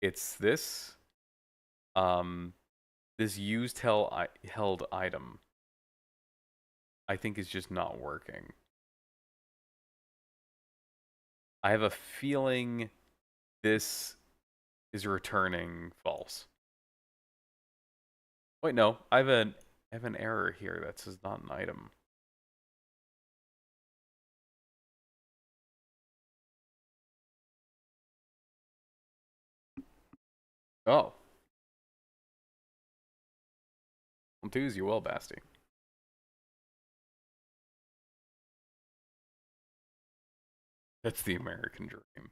it's this. This used held item, I think, is just not working. I have a feeling this is returning false. Wait, no, I have an error here that says not an item. Oh. I'll do as you will, Basti. That's the American dream.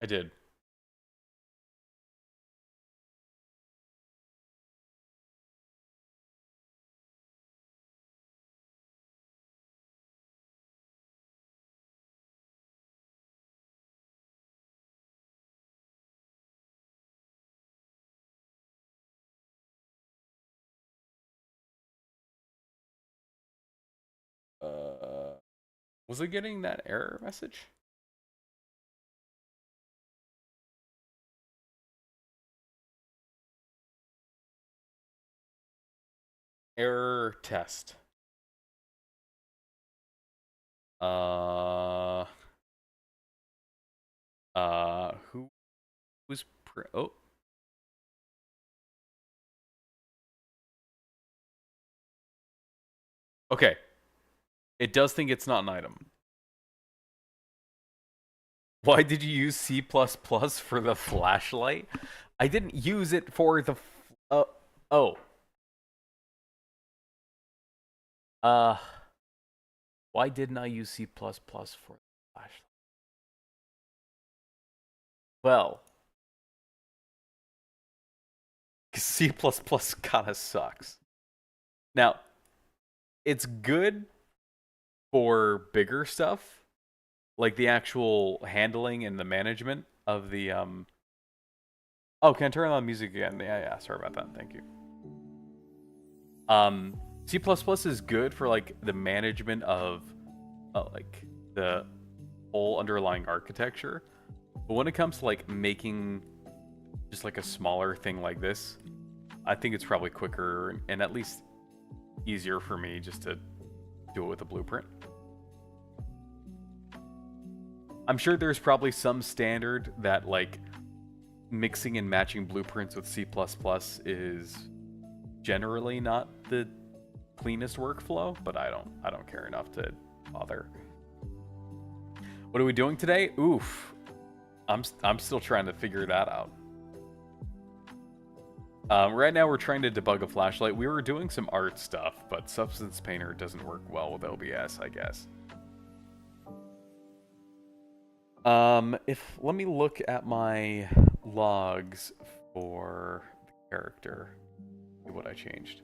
I did. Was I getting that error message? Error test. Who was oh. Okay. It does think it's not an item. Why did you use C++ for the flashlight? I didn't use it for the oh. Why didn't I use C++ for the flashlight? Well, C++ kind of sucks. Now, it's good for bigger stuff, like the actual handling and the management of the Oh, can I turn on music again? Yeah, sorry about that. Thank you. C++ is good for like the management of like the whole underlying architecture. But when it comes to like making just like a smaller thing like this, I think it's probably quicker and at least easier for me just to do it with a blueprint. I'm sure there's probably some standard that like mixing and matching blueprints with C++ is generally not the cleanest workflow, but I don't care enough to bother. What are we doing today? Oof. I'm still trying to figure that out. Right now we're trying to debug a flashlight. We were doing some art stuff, but Substance Painter doesn't work well with OBS, I guess. Let me look at my logs for the character. See what I changed.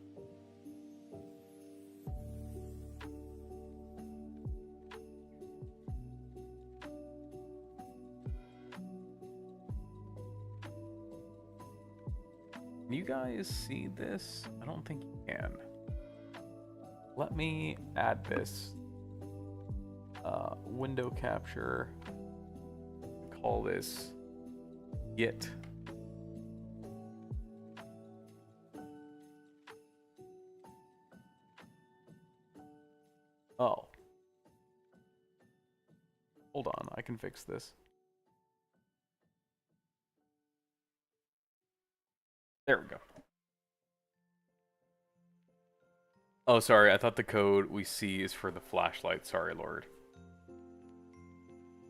Can you guys see this? I don't think you can. Let me add this. Window capture. Call this Git. Oh. Hold on, I can fix this. There we go. Oh, sorry, I thought the code we see is for the flashlight. Sorry, Lord.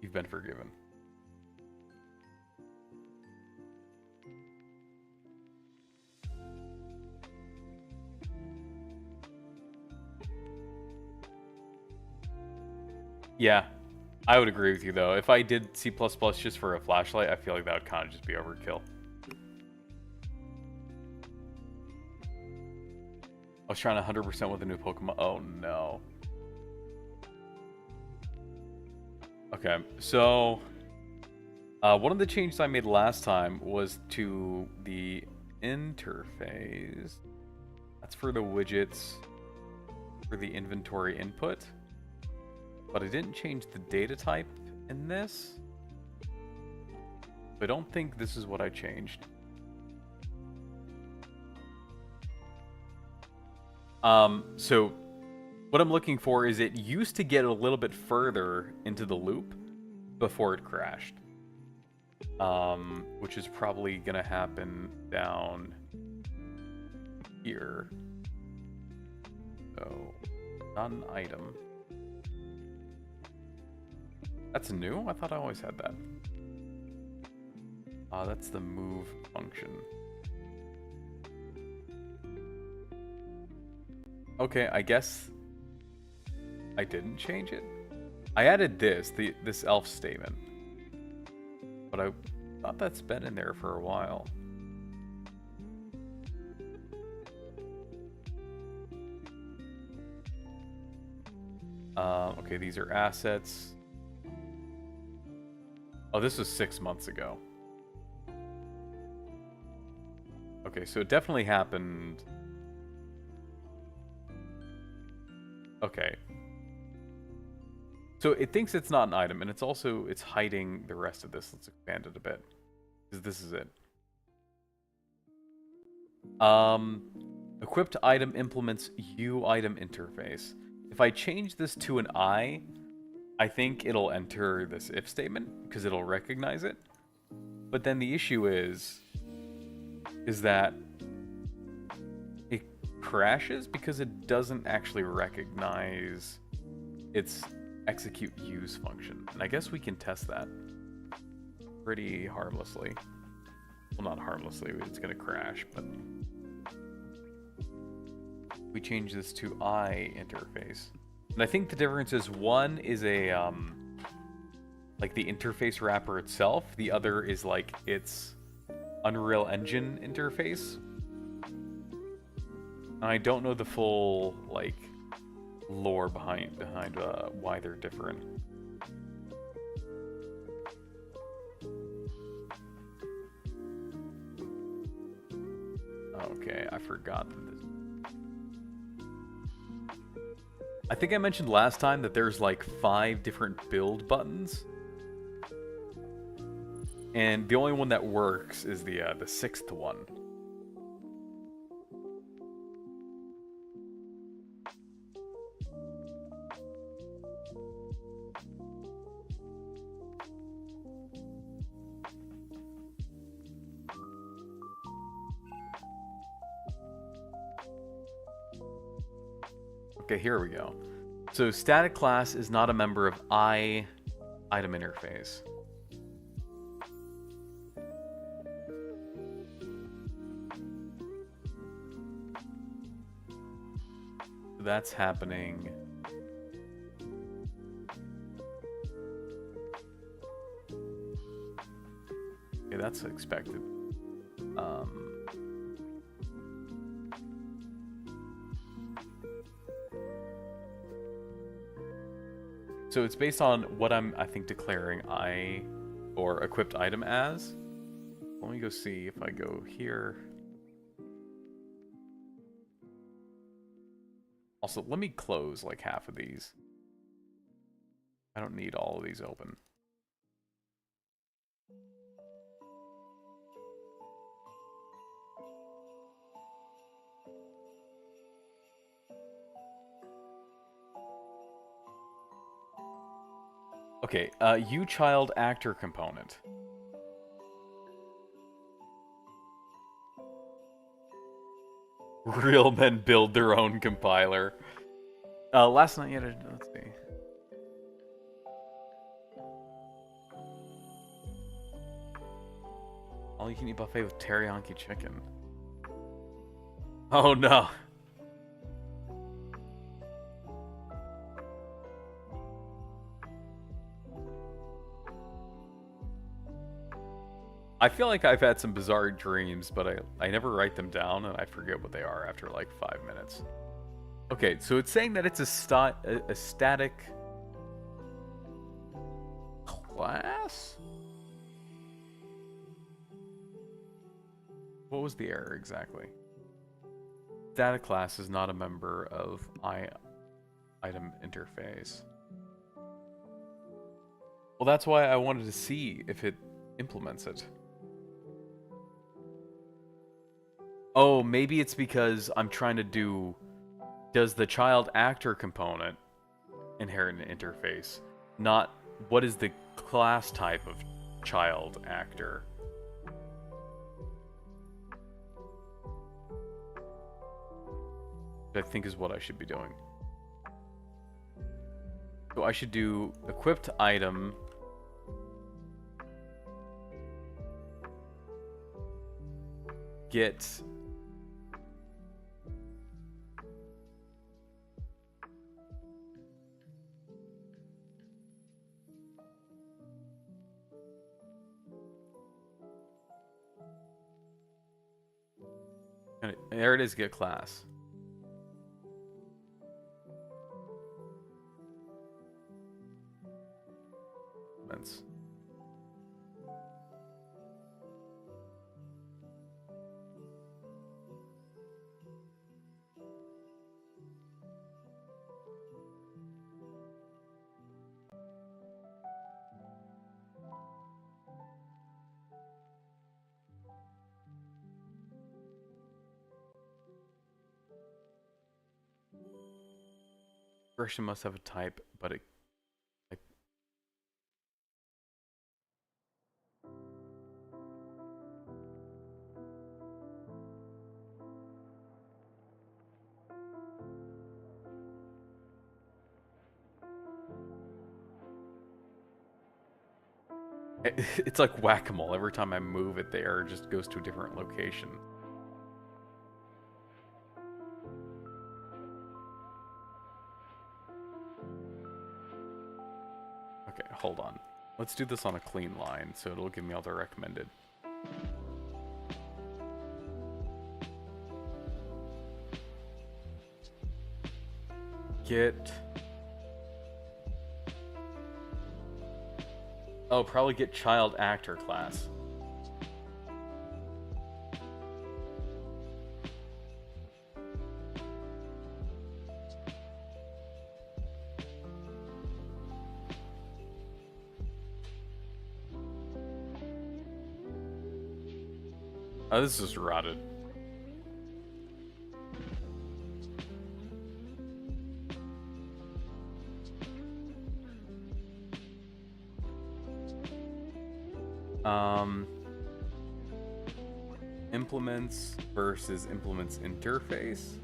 You've been forgiven. Yeah, I would agree with you, though. If I did C++ just for a flashlight, I feel like that would kind of just be overkill. I was trying to 100% with a new Pokemon. Oh, no. Okay, so one of the changes I made last time was to the interface. That's for the widgets for the inventory input. But I didn't change the data type in this. I don't think this is what I changed. So what I'm looking for is it used to get a little bit further into the loop before it crashed. Which is probably gonna happen down here. So, not an item. That's new? I thought I always had that. That's the move function. Okay, I guess I didn't change it. I added this elf statement. But I thought that's been in there for a while. Okay, these are assets. Oh, this was 6 months ago. Okay, so it definitely happened. Okay. So it thinks it's not an item, and it's hiding the rest of this. Let's expand it a bit. Because this is it. Equipped item implements U item interface. If I change this to an I think it'll enter this if statement, because it'll recognize it. But then the issue is that it crashes because it doesn't actually recognize its execute use function. And I guess we can test that pretty harmlessly. Well, not harmlessly, it's gonna crash, but we change this to I interface. And I think the difference is one is a like the interface wrapper itself, the other is like its Unreal Engine interface. And I don't know the full like lore behind why they're different. Okay, I forgot that this... I think I mentioned last time that there's like 5 different build buttons. And the only one that works is the 6th one. Okay, here we go. So static class is not a member of item interface. That's happening. Okay, that's expected. So it's based on what I think, declaring or equipped item as. Let me go see if I go here. Also, let me close like half of these. I don't need all of these open. Okay, uChild actor component. Real men build their own compiler. Last night, yeah, let's see. All you can eat buffet with teriyaki chicken. Oh no. I feel like I've had some bizarre dreams, but I never write them down, and I forget what they are after like 5 minutes. Okay, so it's saying that it's a static class? What was the error exactly? Static class is not a member of item interface. Well, that's why I wanted to see if it implements it. Oh, maybe it's because I'm trying to do... Does the child actor component inherit an interface? Not what is the class type of child actor? I think is what I should be doing. So I should do equipped item. Get... There it is, get class. Version must have a type, but it... It's like whack-a-mole. Every time I move it, the error just goes to a different location. Okay, hold on. Let's do this on a clean line, so it'll give me all the recommended. Get... Oh, probably get child actor class. Oh, this is rotted. Implements versus implements interface.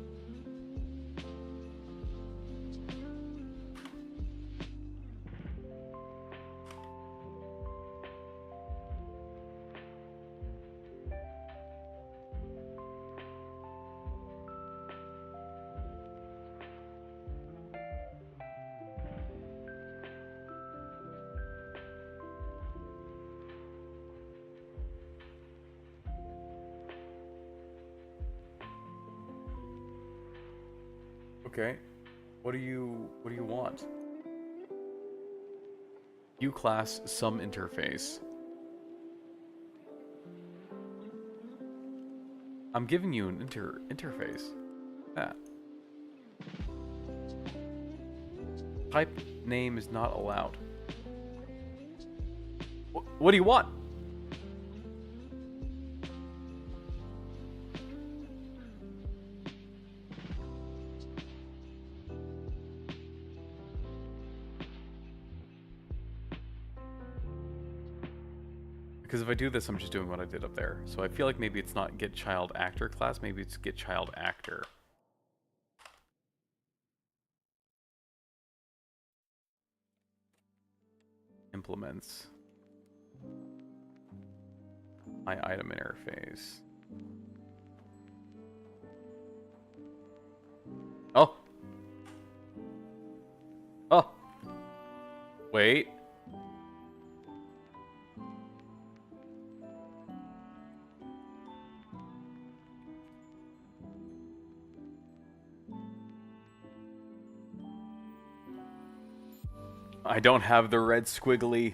Okay. What do you want? U class some interface. I'm giving you an interface. Yeah. Type name is not allowed. What do you want? Because if I do this, I'm just doing what I did up there. So I feel like maybe it's not get child actor class, maybe it's get child actor. Implements. My item interface. Oh. Oh. Wait. I don't have the red squiggly.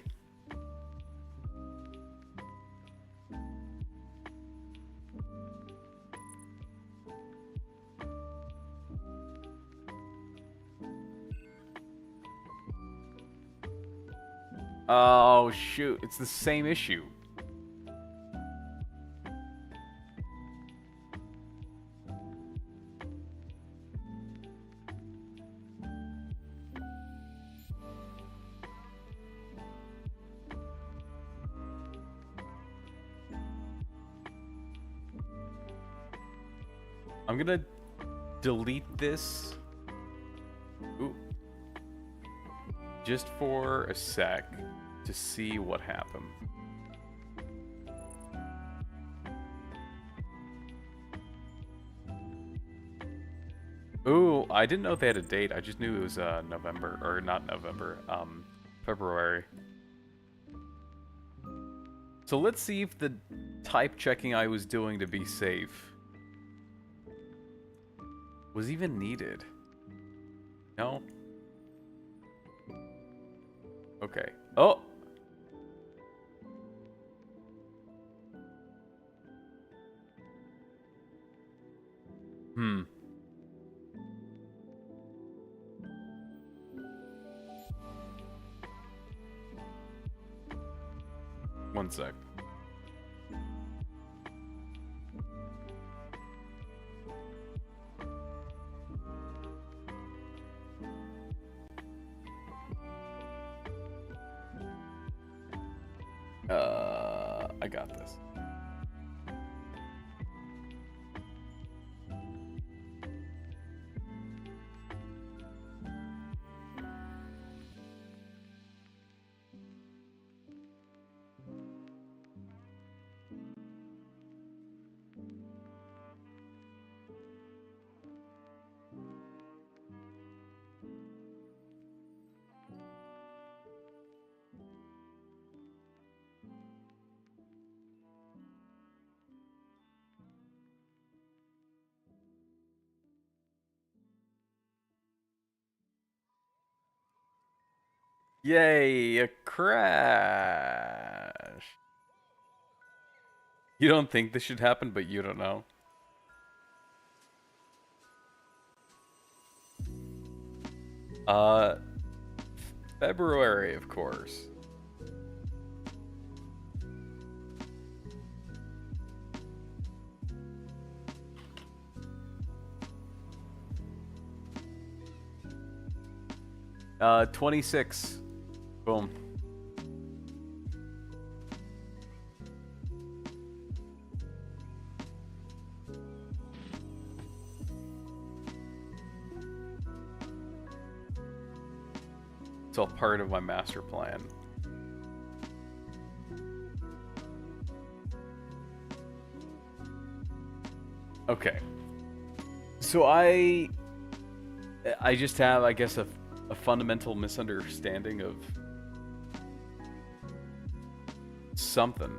Oh, shoot. It's the same issue. I'm gonna delete this. Ooh. Just for a sec to see what happened. Ooh, I didn't know they had a date. I just knew it was November, or not November, February. So let's see if the type checking I was doing to be safe was even needed. No? Okay. Oh! Hmm. One sec. I got this. Yay, a crash. You don't think this should happen, but you don't know. February, of course. Uh, 26. Boom. It's all part of my master plan. Okay. So I just have, I guess, a fundamental misunderstanding of something.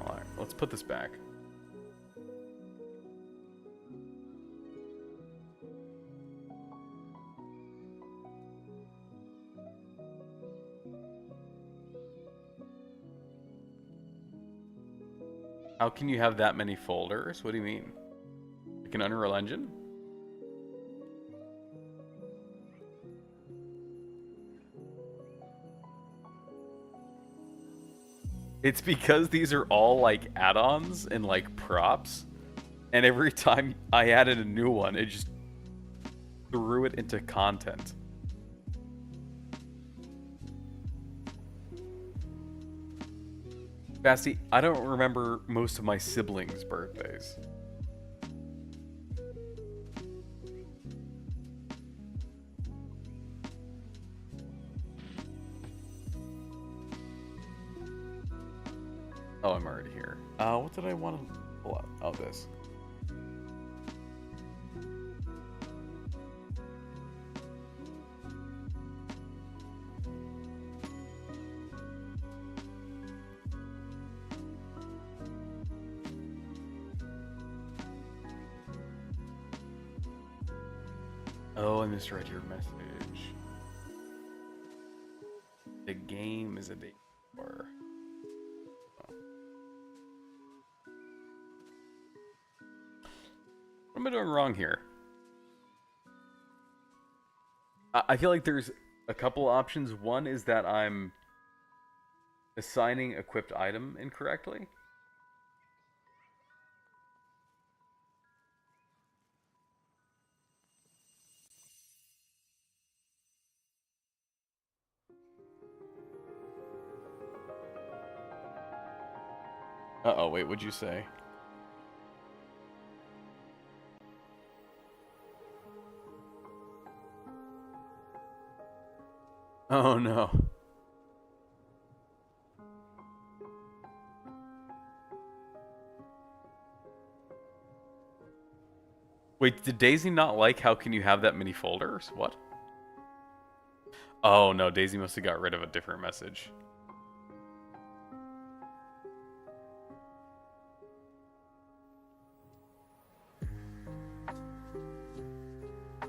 Alright, let's put this back. How can you have that many folders? What do you mean? Like an Unreal Engine? It's because these are all like add-ons and like props, and every time I added a new one, it just threw it into content. Basti, I don't remember most of my siblings' birthdays. Oh, I'm already here. What did I want to pull up? Oh, this. Oh, I misread your message. The game is a day before. Oh. What am I doing wrong here? I feel like there's a couple options. One is that I'm assigning equipped item incorrectly. Uh-oh, wait, what'd you say? Oh no. Wait, did Daisy not like how can you have that many folders? What? Oh no, Daisy must have got rid of a different message.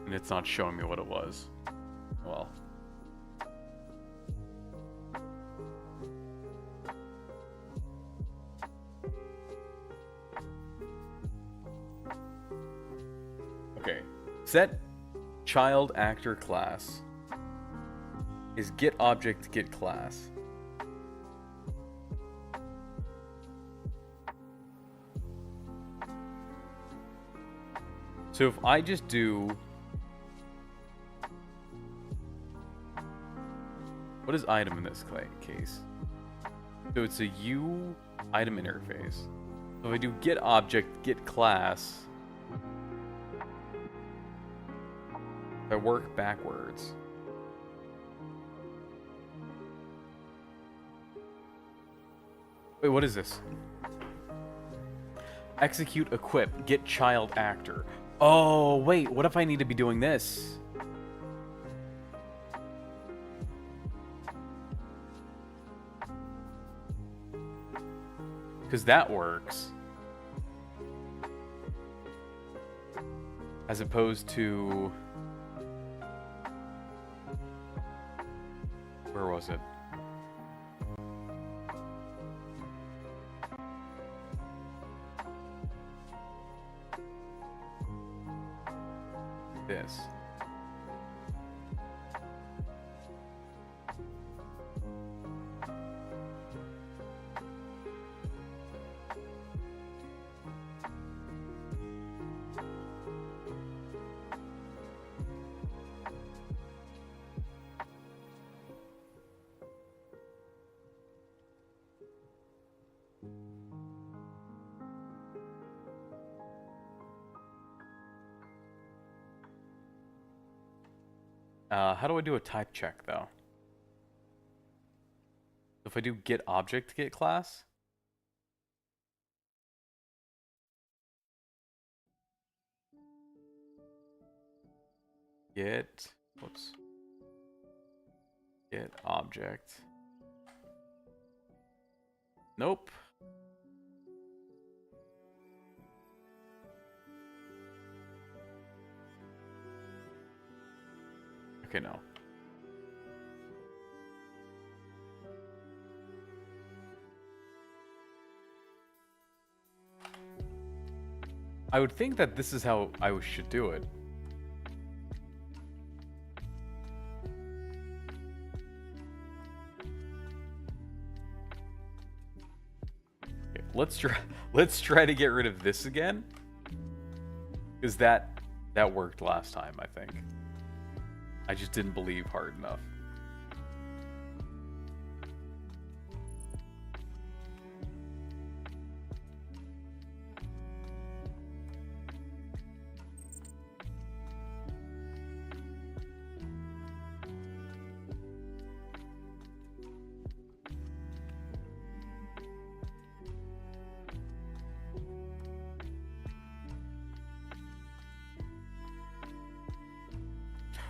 And it's not showing me what it was. Well. Okay. Set child actor class is get object get class. So if I just do... What is item in this case? So it's a U item interface. So if I do get object, get class, I work backwards. Wait, what is this? Execute equip, get child actor. Oh, wait, what if I need to be doing this? Because that works. As opposed to... Where was it? This. How do I do a type check, though? If I do get object, get class? Get... Whoops. Get object. Nope. Okay, no. I would think that this is how I should do it. Okay, let's try to get rid of this again. Because that worked last time, I think. I just didn't believe hard enough.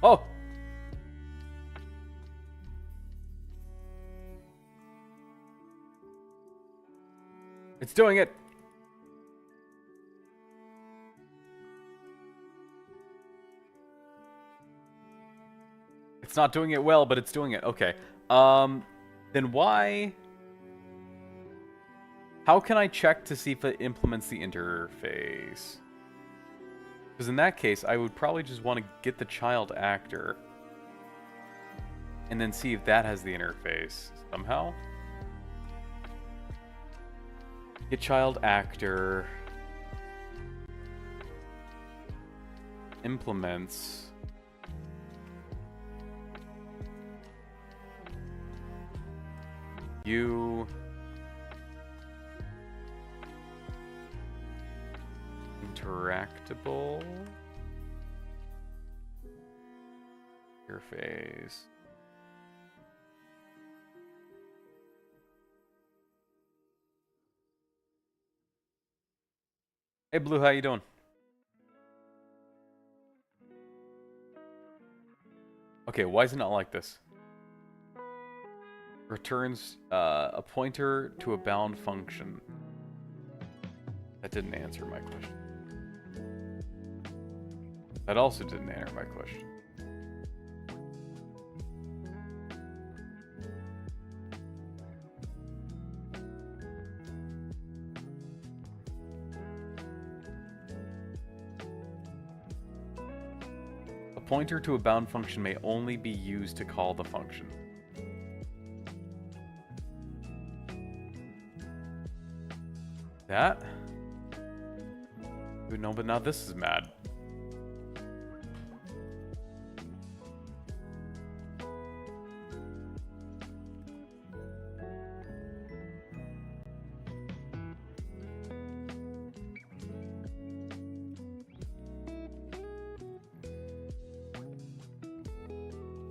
Oh! It's doing it! It's not doing it well, but it's doing it. Okay. Then why... How can I check to see if it implements the interface? Because in that case, I would probably just want to get the child actor. And then see if that has the interface somehow. Get child actor. Implements. You... Interactable. Interface. Hey Blue, how you doing? Okay, why is it not like this? Returns a pointer to a bound function. That didn't answer my question. That also didn't answer my question. A pointer to a bound function may only be used to call the function. That? No, but now this is mad.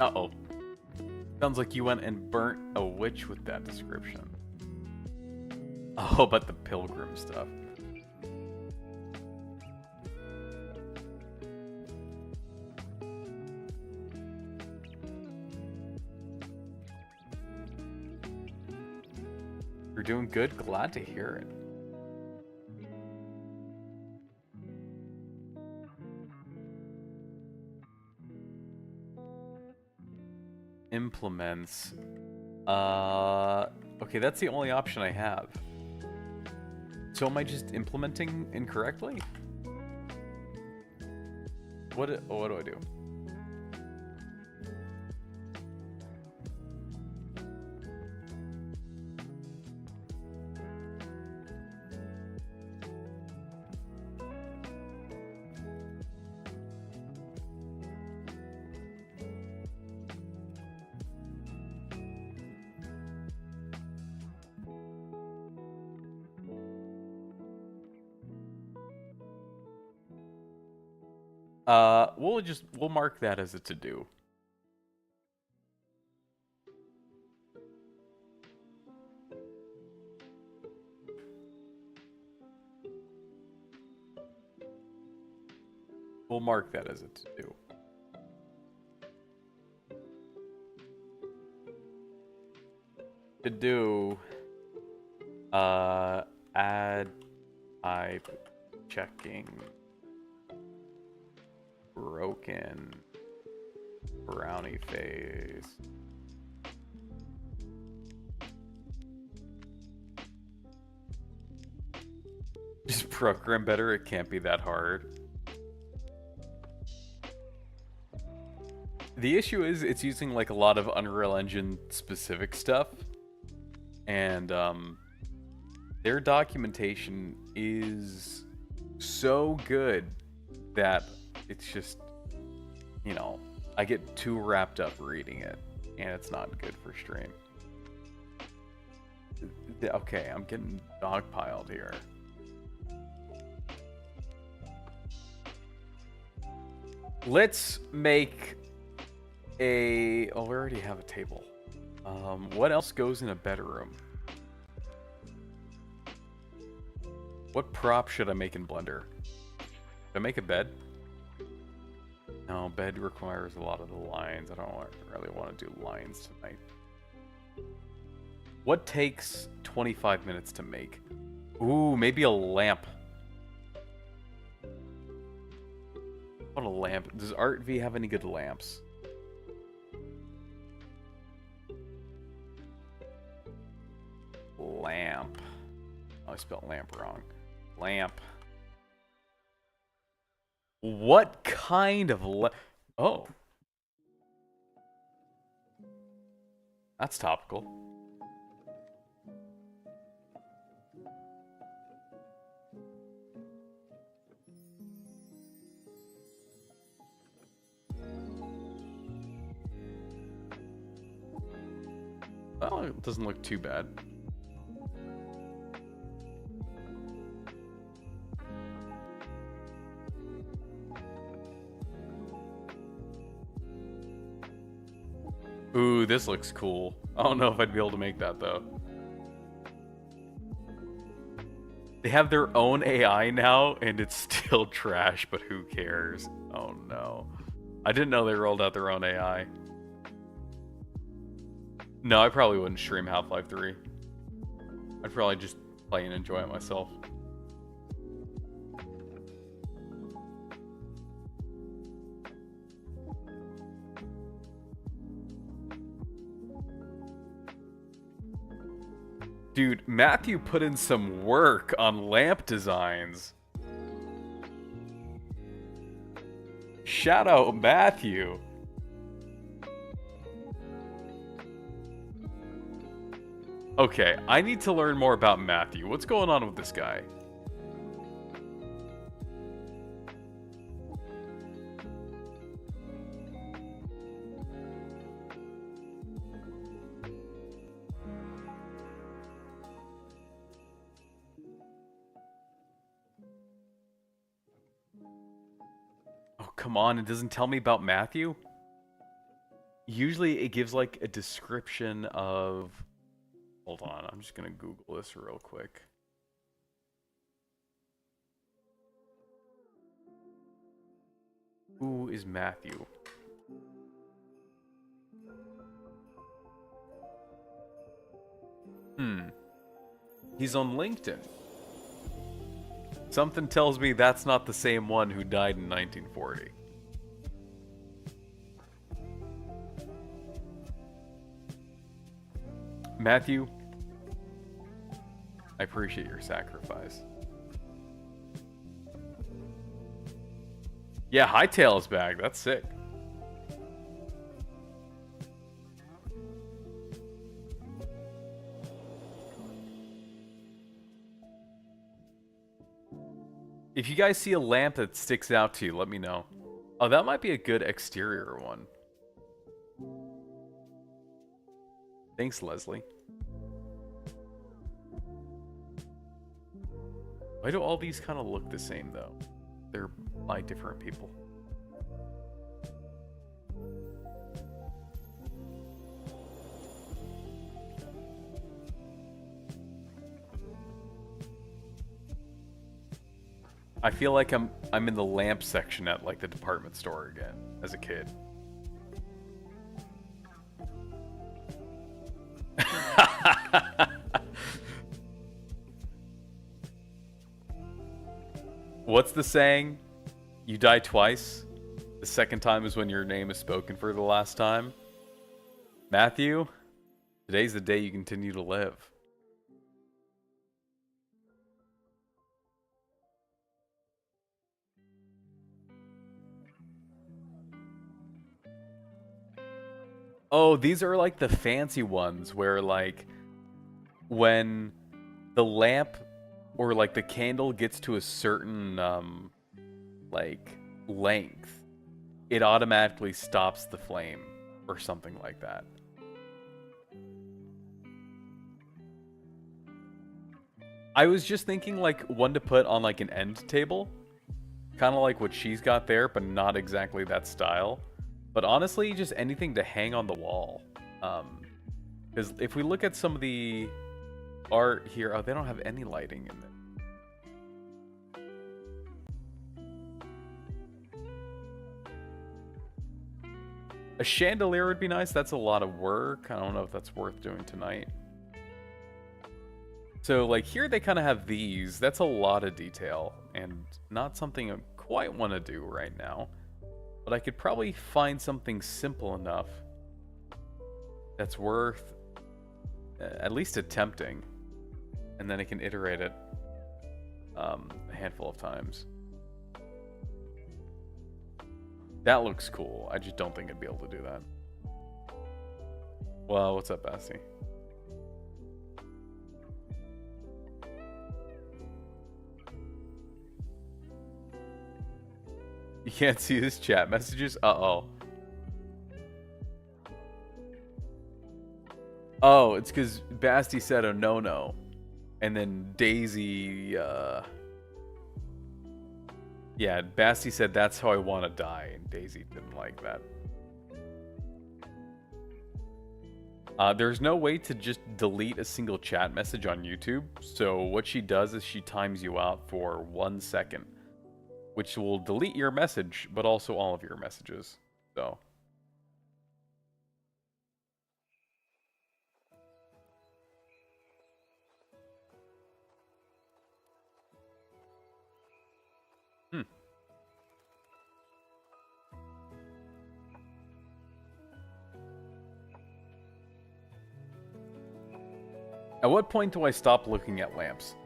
Uh-oh. Sounds like you went and burnt a witch with that description. Oh, but the pilgrim stuff. You're doing good? Glad to hear it. Implements. Okay, that's the only option I have. So am I just implementing incorrectly? What do I do? We'll mark that as a to-do. We'll mark that as a to-do. To-do, add type checking. Broken brownie face. Just program better, it can't be that hard. The issue is it's using like a lot of Unreal Engine specific stuff, and their documentation is so good that it's just, you know, I get too wrapped up reading it, and it's not good for stream. Okay, I'm getting dogpiled here. Let's make a... Oh, we already have a table. What else goes in a bedroom? What prop should I make in Blender? Should I make a bed? No, bed requires a lot of the lines. I don't really want to do lines tonight. What takes 25 minutes to make? Ooh, maybe a lamp. What a lamp. Does ArtV have any good lamps? Lamp. Oh, I spelled lamp wrong. Lamp. What kind of Oh. That's topical. Well, it doesn't look too bad. Ooh, this looks cool. I don't know if I'd be able to make that, though. They have their own AI now, and it's still trash, but who cares? Oh, no. I didn't know they rolled out their own AI. No, I probably wouldn't stream Half-Life 3. I'd probably just play and enjoy it myself. Dude, Matthew put in some work on lamp designs. Shout out Matthew. Okay, I need to learn more about Matthew. What's going on with this guy? Come on, it doesn't tell me about Matthew? Usually it gives like a description of... Hold on, I'm just gonna Google this real quick. Who is Matthew? He's on LinkedIn. Something tells me that's not the same one who died in 1940. Matthew, I appreciate your sacrifice. Yeah, Hightail is back. That's sick. If you guys see a lamp that sticks out to you, let me know. Oh, that might be a good exterior one. Thanks, Leslie. Why do all these kind of look the same, though? They're by different people. I feel like I'm in the lamp section at like the department store again as a kid. What's the saying? You die twice. The second time is when your name is spoken for the last time. Matthew, today's the day you continue to live. Oh, these are like the fancy ones where like when the lamp or like the candle gets to a certain like length, it automatically stops the flame or something like that. I was just thinking like one to put on like an end table, kind of like what she's got there, but not exactly that style. But honestly, just anything to hang on the wall. Because if we look at some of the art here, oh, they don't have any lighting in it. A chandelier would be nice. That's a lot of work. I don't know if that's worth doing tonight. So, like, here they kind of have these. That's a lot of detail, and not something I quite want to do right now. But I could probably find something simple enough that's worth at least attempting. And then I can iterate it a handful of times. That looks cool. I just don't think I'd be able to do that. Well, what's up, Basti? You can't see his chat messages? Uh-oh. Oh, it's because Basti said a no-no. And then Daisy, yeah, Basti said that's how I want to die, and Daisy didn't like that. There's no way to just delete a single chat message on YouTube, so what she does is she times you out for 1 second, which will delete your message, but also all of your messages, so... At what point do I stop looking at lamps?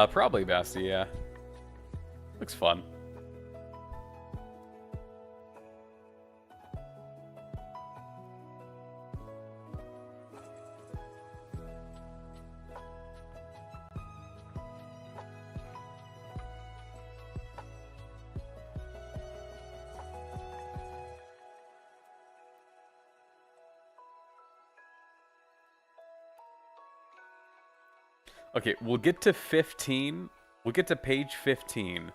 Probably Basti, yeah. Looks fun. Okay, we'll get to 15. We'll get to page 15,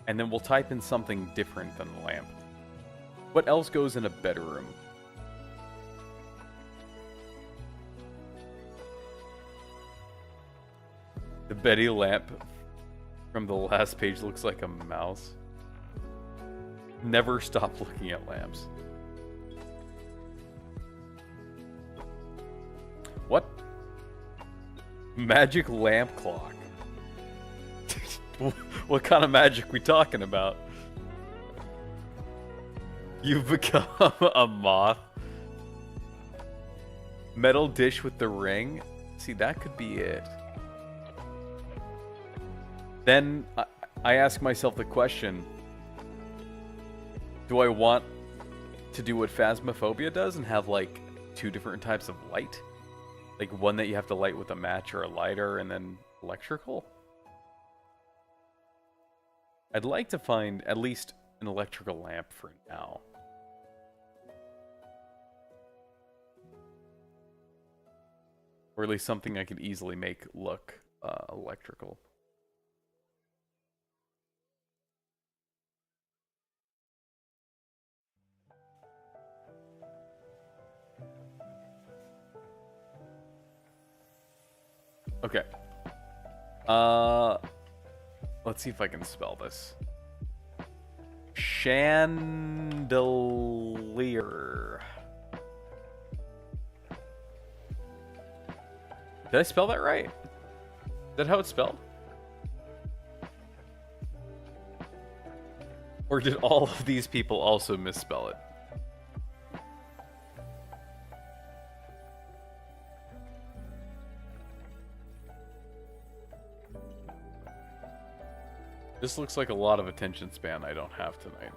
and then we'll type in something different than the lamp. What else goes in a bedroom? The Betty lamp from the last page looks like a mouse. Never stop looking at lamps. What? Magic lamp clock. What kind of magic we talking about? You've become a moth. Metal dish with the ring. See, that could be it. Then I ask myself the question, do I want to do what Phasmophobia does and have like 2 different types of light? Like one that you have to light with a match or a lighter and then electrical? I'd like to find at least an electrical lamp for now. Or at least something I could easily make look electrical. Okay. Let's see if I can spell this. Chandelier. Did I spell that right? Is that how it's spelled? Or did all of these people also misspell it? This looks like a lot of attention span I don't have tonight.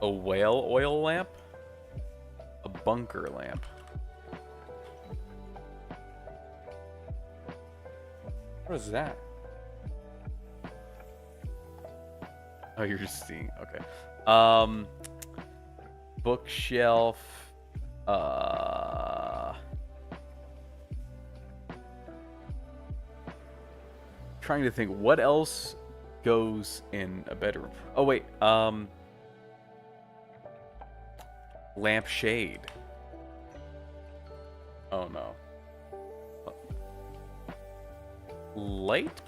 A whale oil lamp? A bunker lamp. What is that? Oh, you're just seeing. Okay. Bookshelf. Trying to think what else goes in a bedroom. Oh wait. Lampshade. Oh no. Light?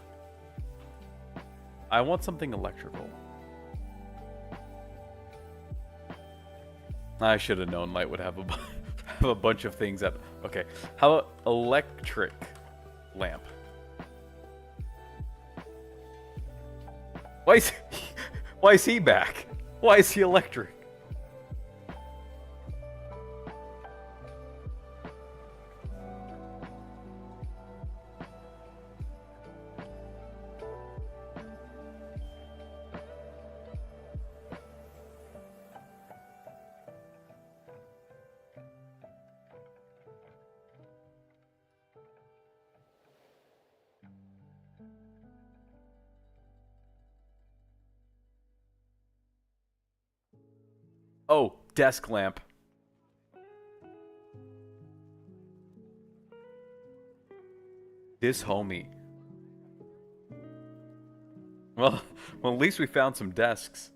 I want something electrical. I should have known light would have have a bunch of things that. Okay, how about electric lamp? Why is he back? Why is he electric? Oh, desk lamp. This homie. Well, at least we found some desks.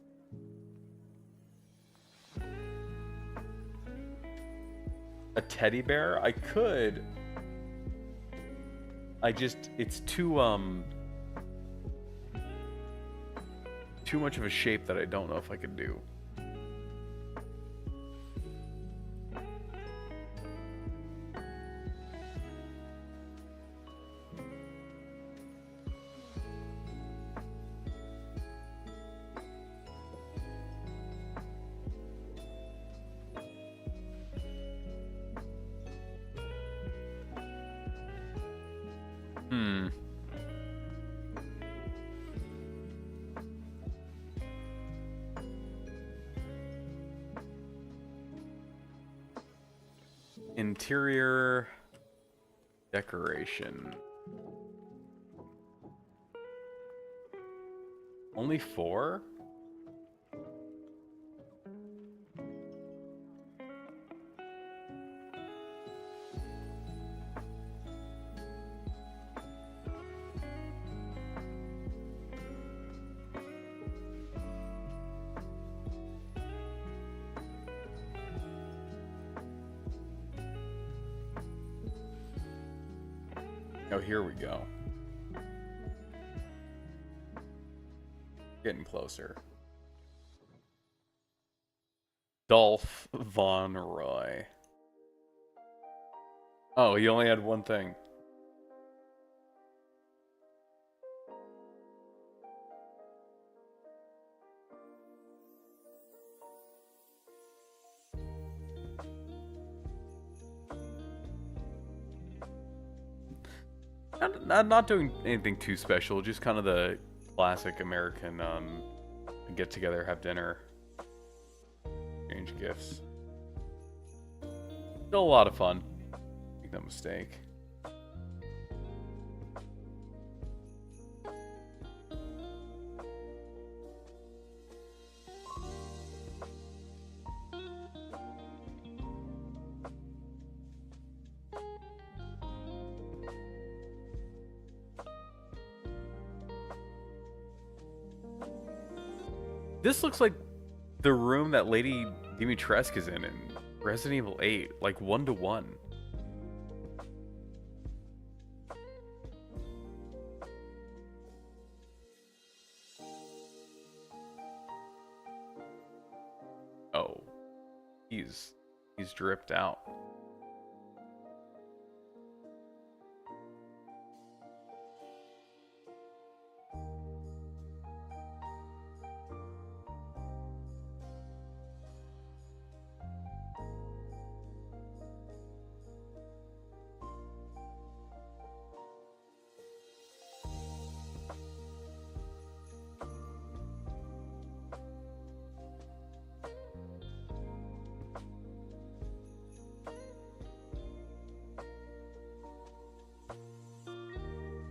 A teddy bear? I could. It's too much of a shape that I don't know if I could do. Interior decoration. Only 4? Oh, here we go. Getting closer. Dolph Von Roy. Oh, he only had one thing. Not doing anything too special, just kind of the classic American get together, have dinner, exchange gifts. Still a lot of fun. Make no mistake. This looks like the room that Lady Dimitrescu is in Resident Evil 8, like 1-to-1. Oh, he's dripped out.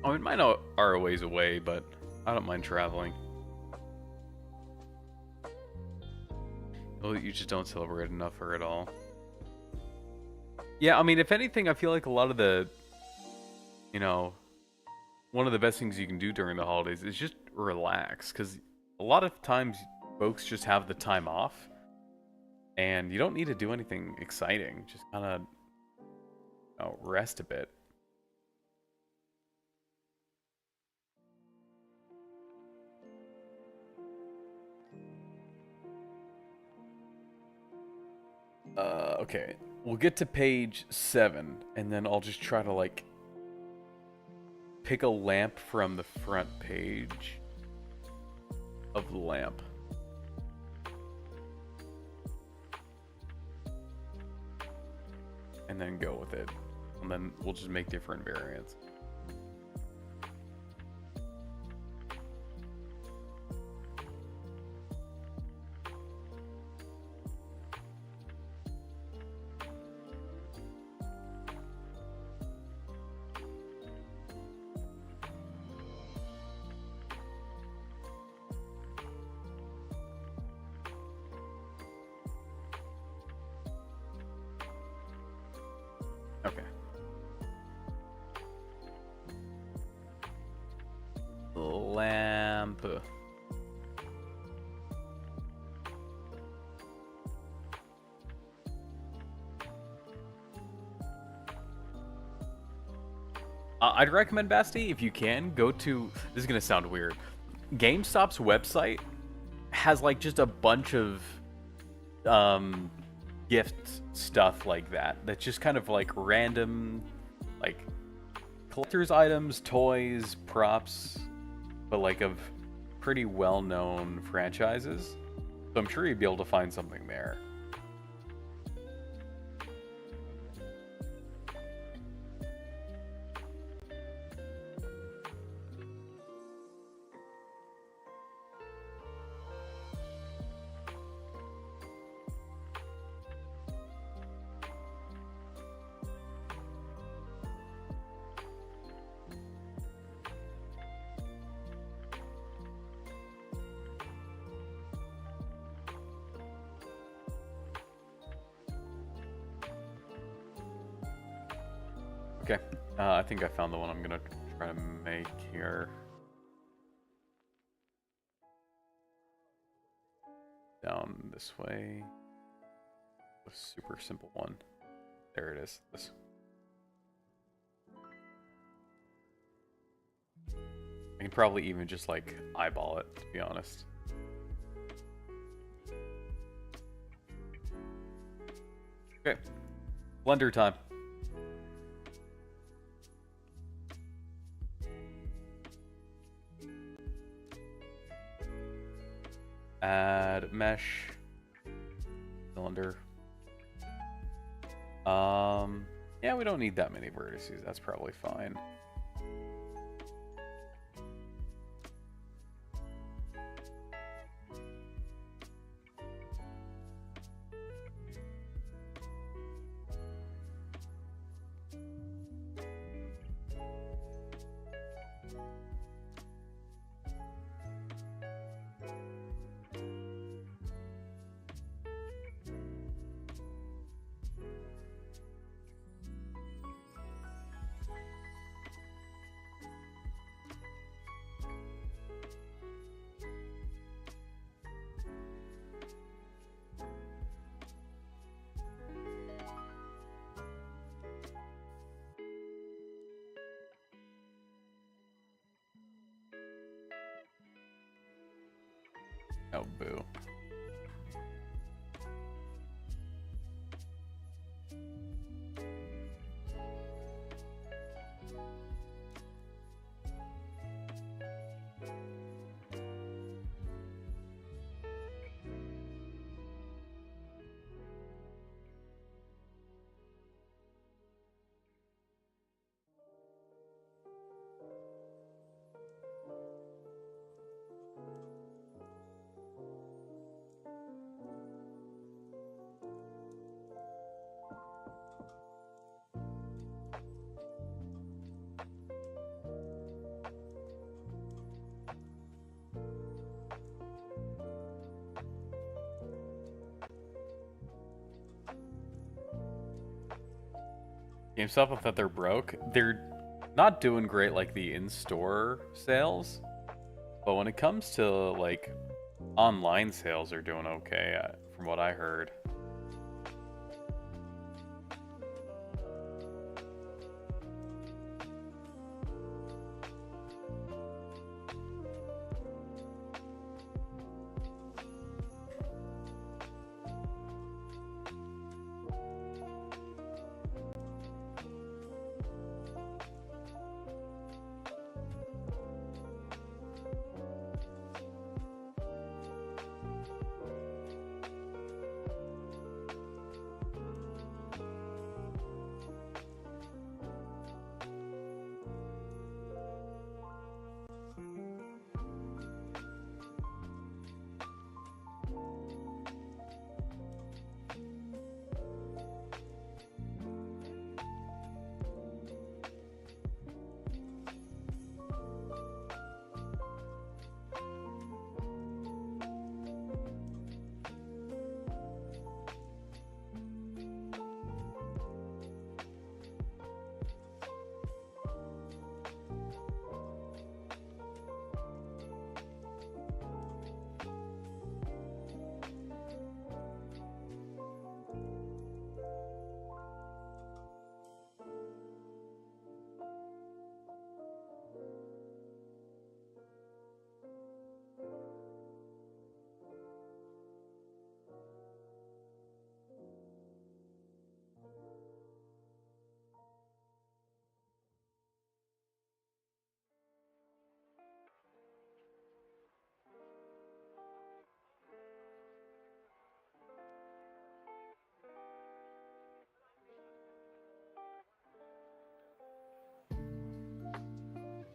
I mean, mine are a ways away, but I don't mind traveling. Well, you just don't celebrate enough for it all. Yeah, I mean, if anything, I feel like a lot of the, you know, one of the best things you can do during the holidays is just relax, because a lot of times folks just have the time off, and you don't need to do anything exciting. Just kind of, rest a bit. Okay. We'll get to page 7, and then I'll just try to, like, pick a lamp from the front page of the lamp. And then go with it. And then we'll just make different variants. Okay. Lamp. I'd recommend, Basti, if you can, go to... This is going to sound weird. GameStop's website has, like, just a bunch of gift stuff like that. That's just kind of, like, random, like, collector's items, toys, props, but, like, of pretty well-known franchises. So I'm sure you'd be able to find something there. Okay, I think I found the one I'm gonna try to make here. Down this way. A super simple one. There it is. This. I can probably even just, like, eyeball it, to be honest. Okay. Blender time. Add mesh. Cylinder. Yeah, we don't need that many vertices. That's probably fine. Oh, boo. GameStop, I thought they're broke. They're not doing great like the in-store sales, but when it comes to like online sales, they're doing okay from what I heard.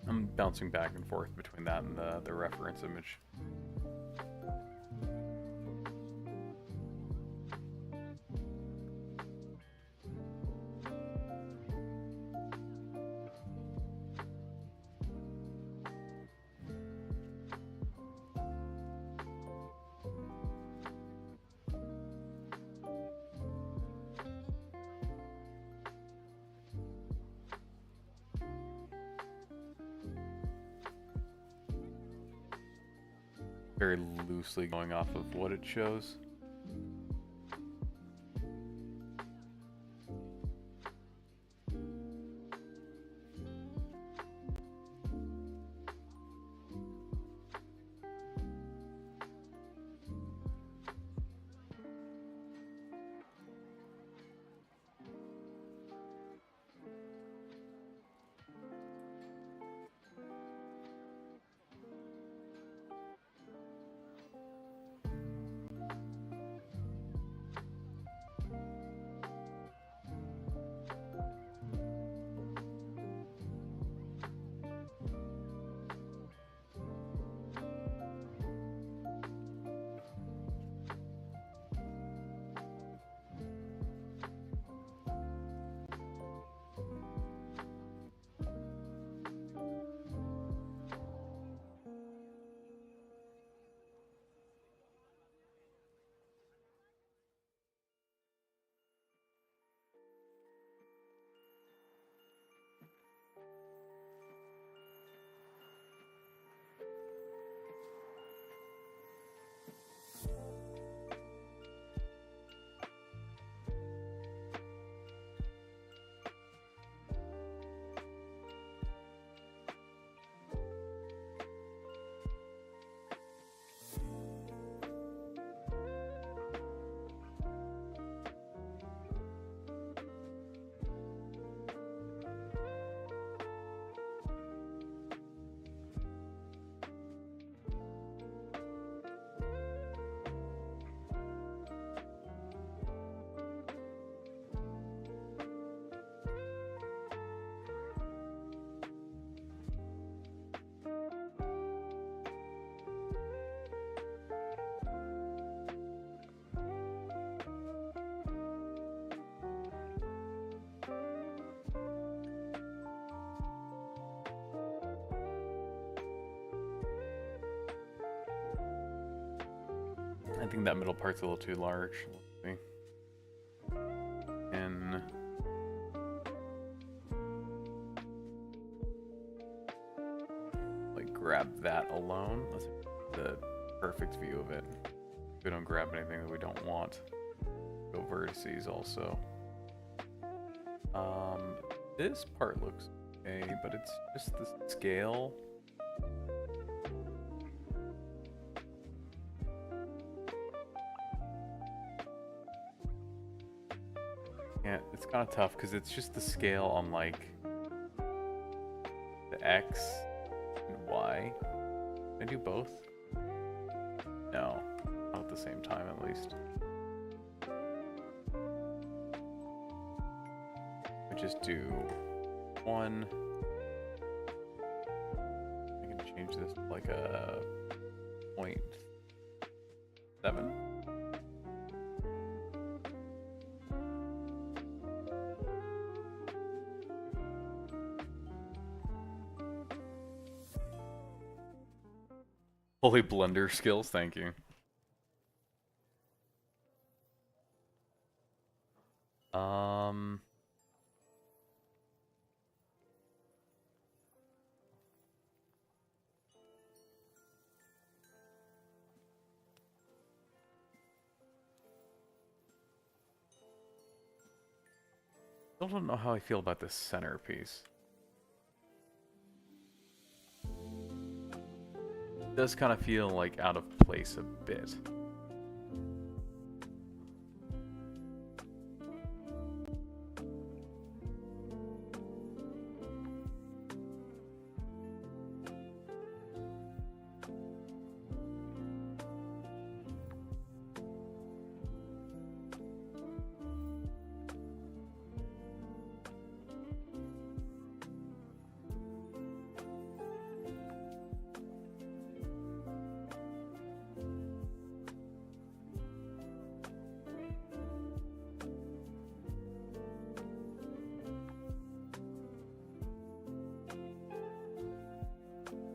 I'm bouncing back and forth between that and the reference image. Very loosely going off of what it shows. I think that middle part's a little too large. Let's see. And grab that alone. Let's the perfect view of it. We don't grab anything that we don't want. Go vertices also. This part looks okay, but it's just the scale. Yeah, it's kind of tough because it's just the scale on like the X and Y. Can I do both? No, not at the same time at least. I just do one. I can change this to like a 0.7. Holy blender skills, thank you. Still don't know how I feel about this centerpiece. It does kind of feel like out of place a bit.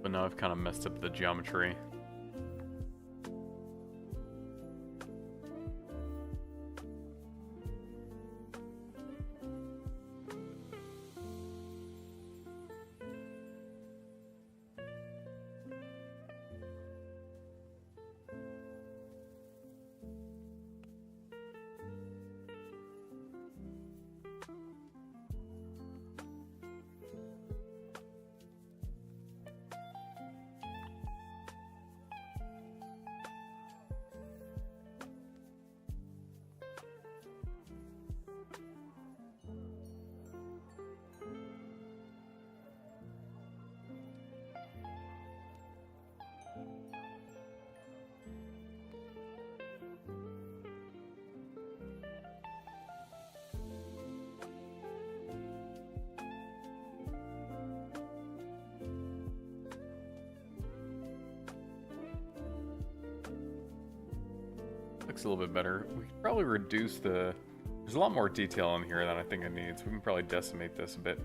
But now I've kind of messed up the geometry. Looks a little bit better. We could probably reduce the... There's a lot more detail in here than I think it needs. We can probably decimate this a bit.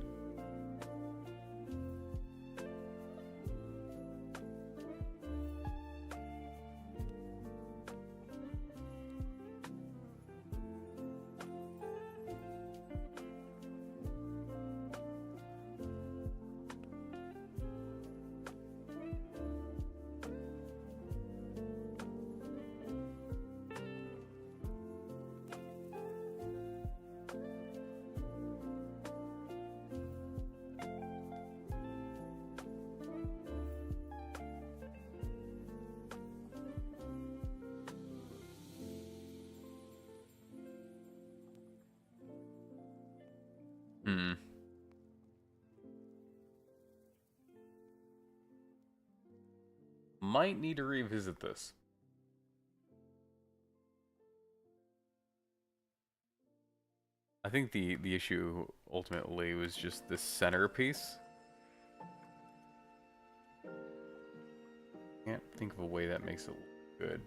Might need to revisit this. I think the issue ultimately was just this centerpiece. Can't think of a way that makes it look good.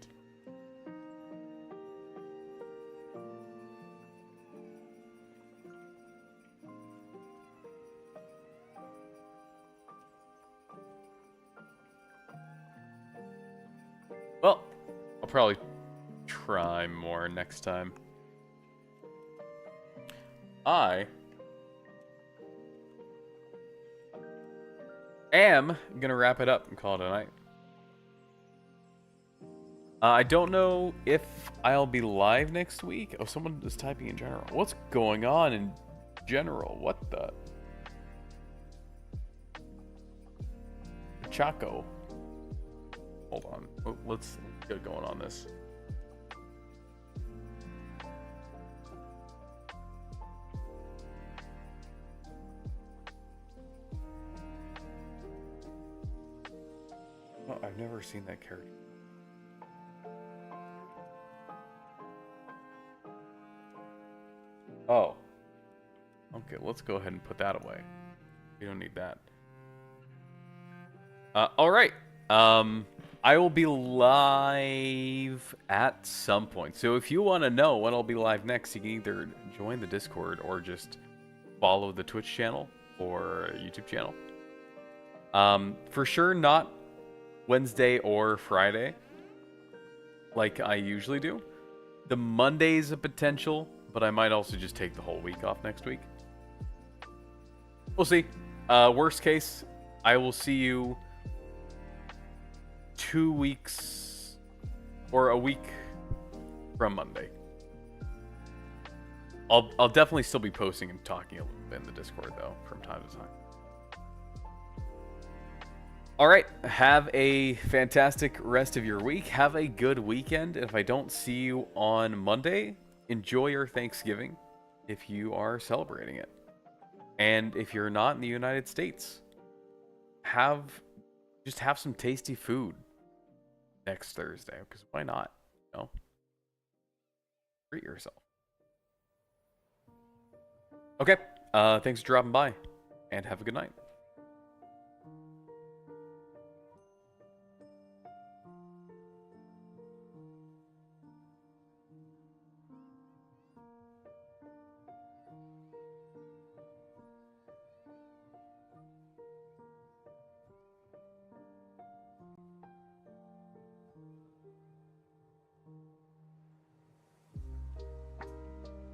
Well, I'll probably try more next time. am gonna wrap it up and call it a night. I don't know if I'll be live next week. Oh, someone is typing in general. What's going on in general? What the? Chaco. Hold on. Let's get going on this. Oh, I've never seen that character. Oh. Okay, let's go ahead and put that away. We don't need that. Alright. I will be live at some point. So if you want to know when I'll be live next, you can either join the Discord or just follow the Twitch channel or YouTube channel. For sure not Wednesday or Friday like I usually do. The Monday's a potential, but I might also just take the whole week off next week. We'll see. Worst case, I will see you 2 weeks or a week from Monday. I'll definitely still be posting and talking a little bit in the Discord though from time to time. All right, have a fantastic rest of your week. Have a good weekend. If I don't see you on Monday, enjoy your Thanksgiving if you are celebrating it. And if you're not in the United States, just have some tasty food next Thursday, because why not? You know? Treat yourself. Okay, thanks for dropping by, and have a good night.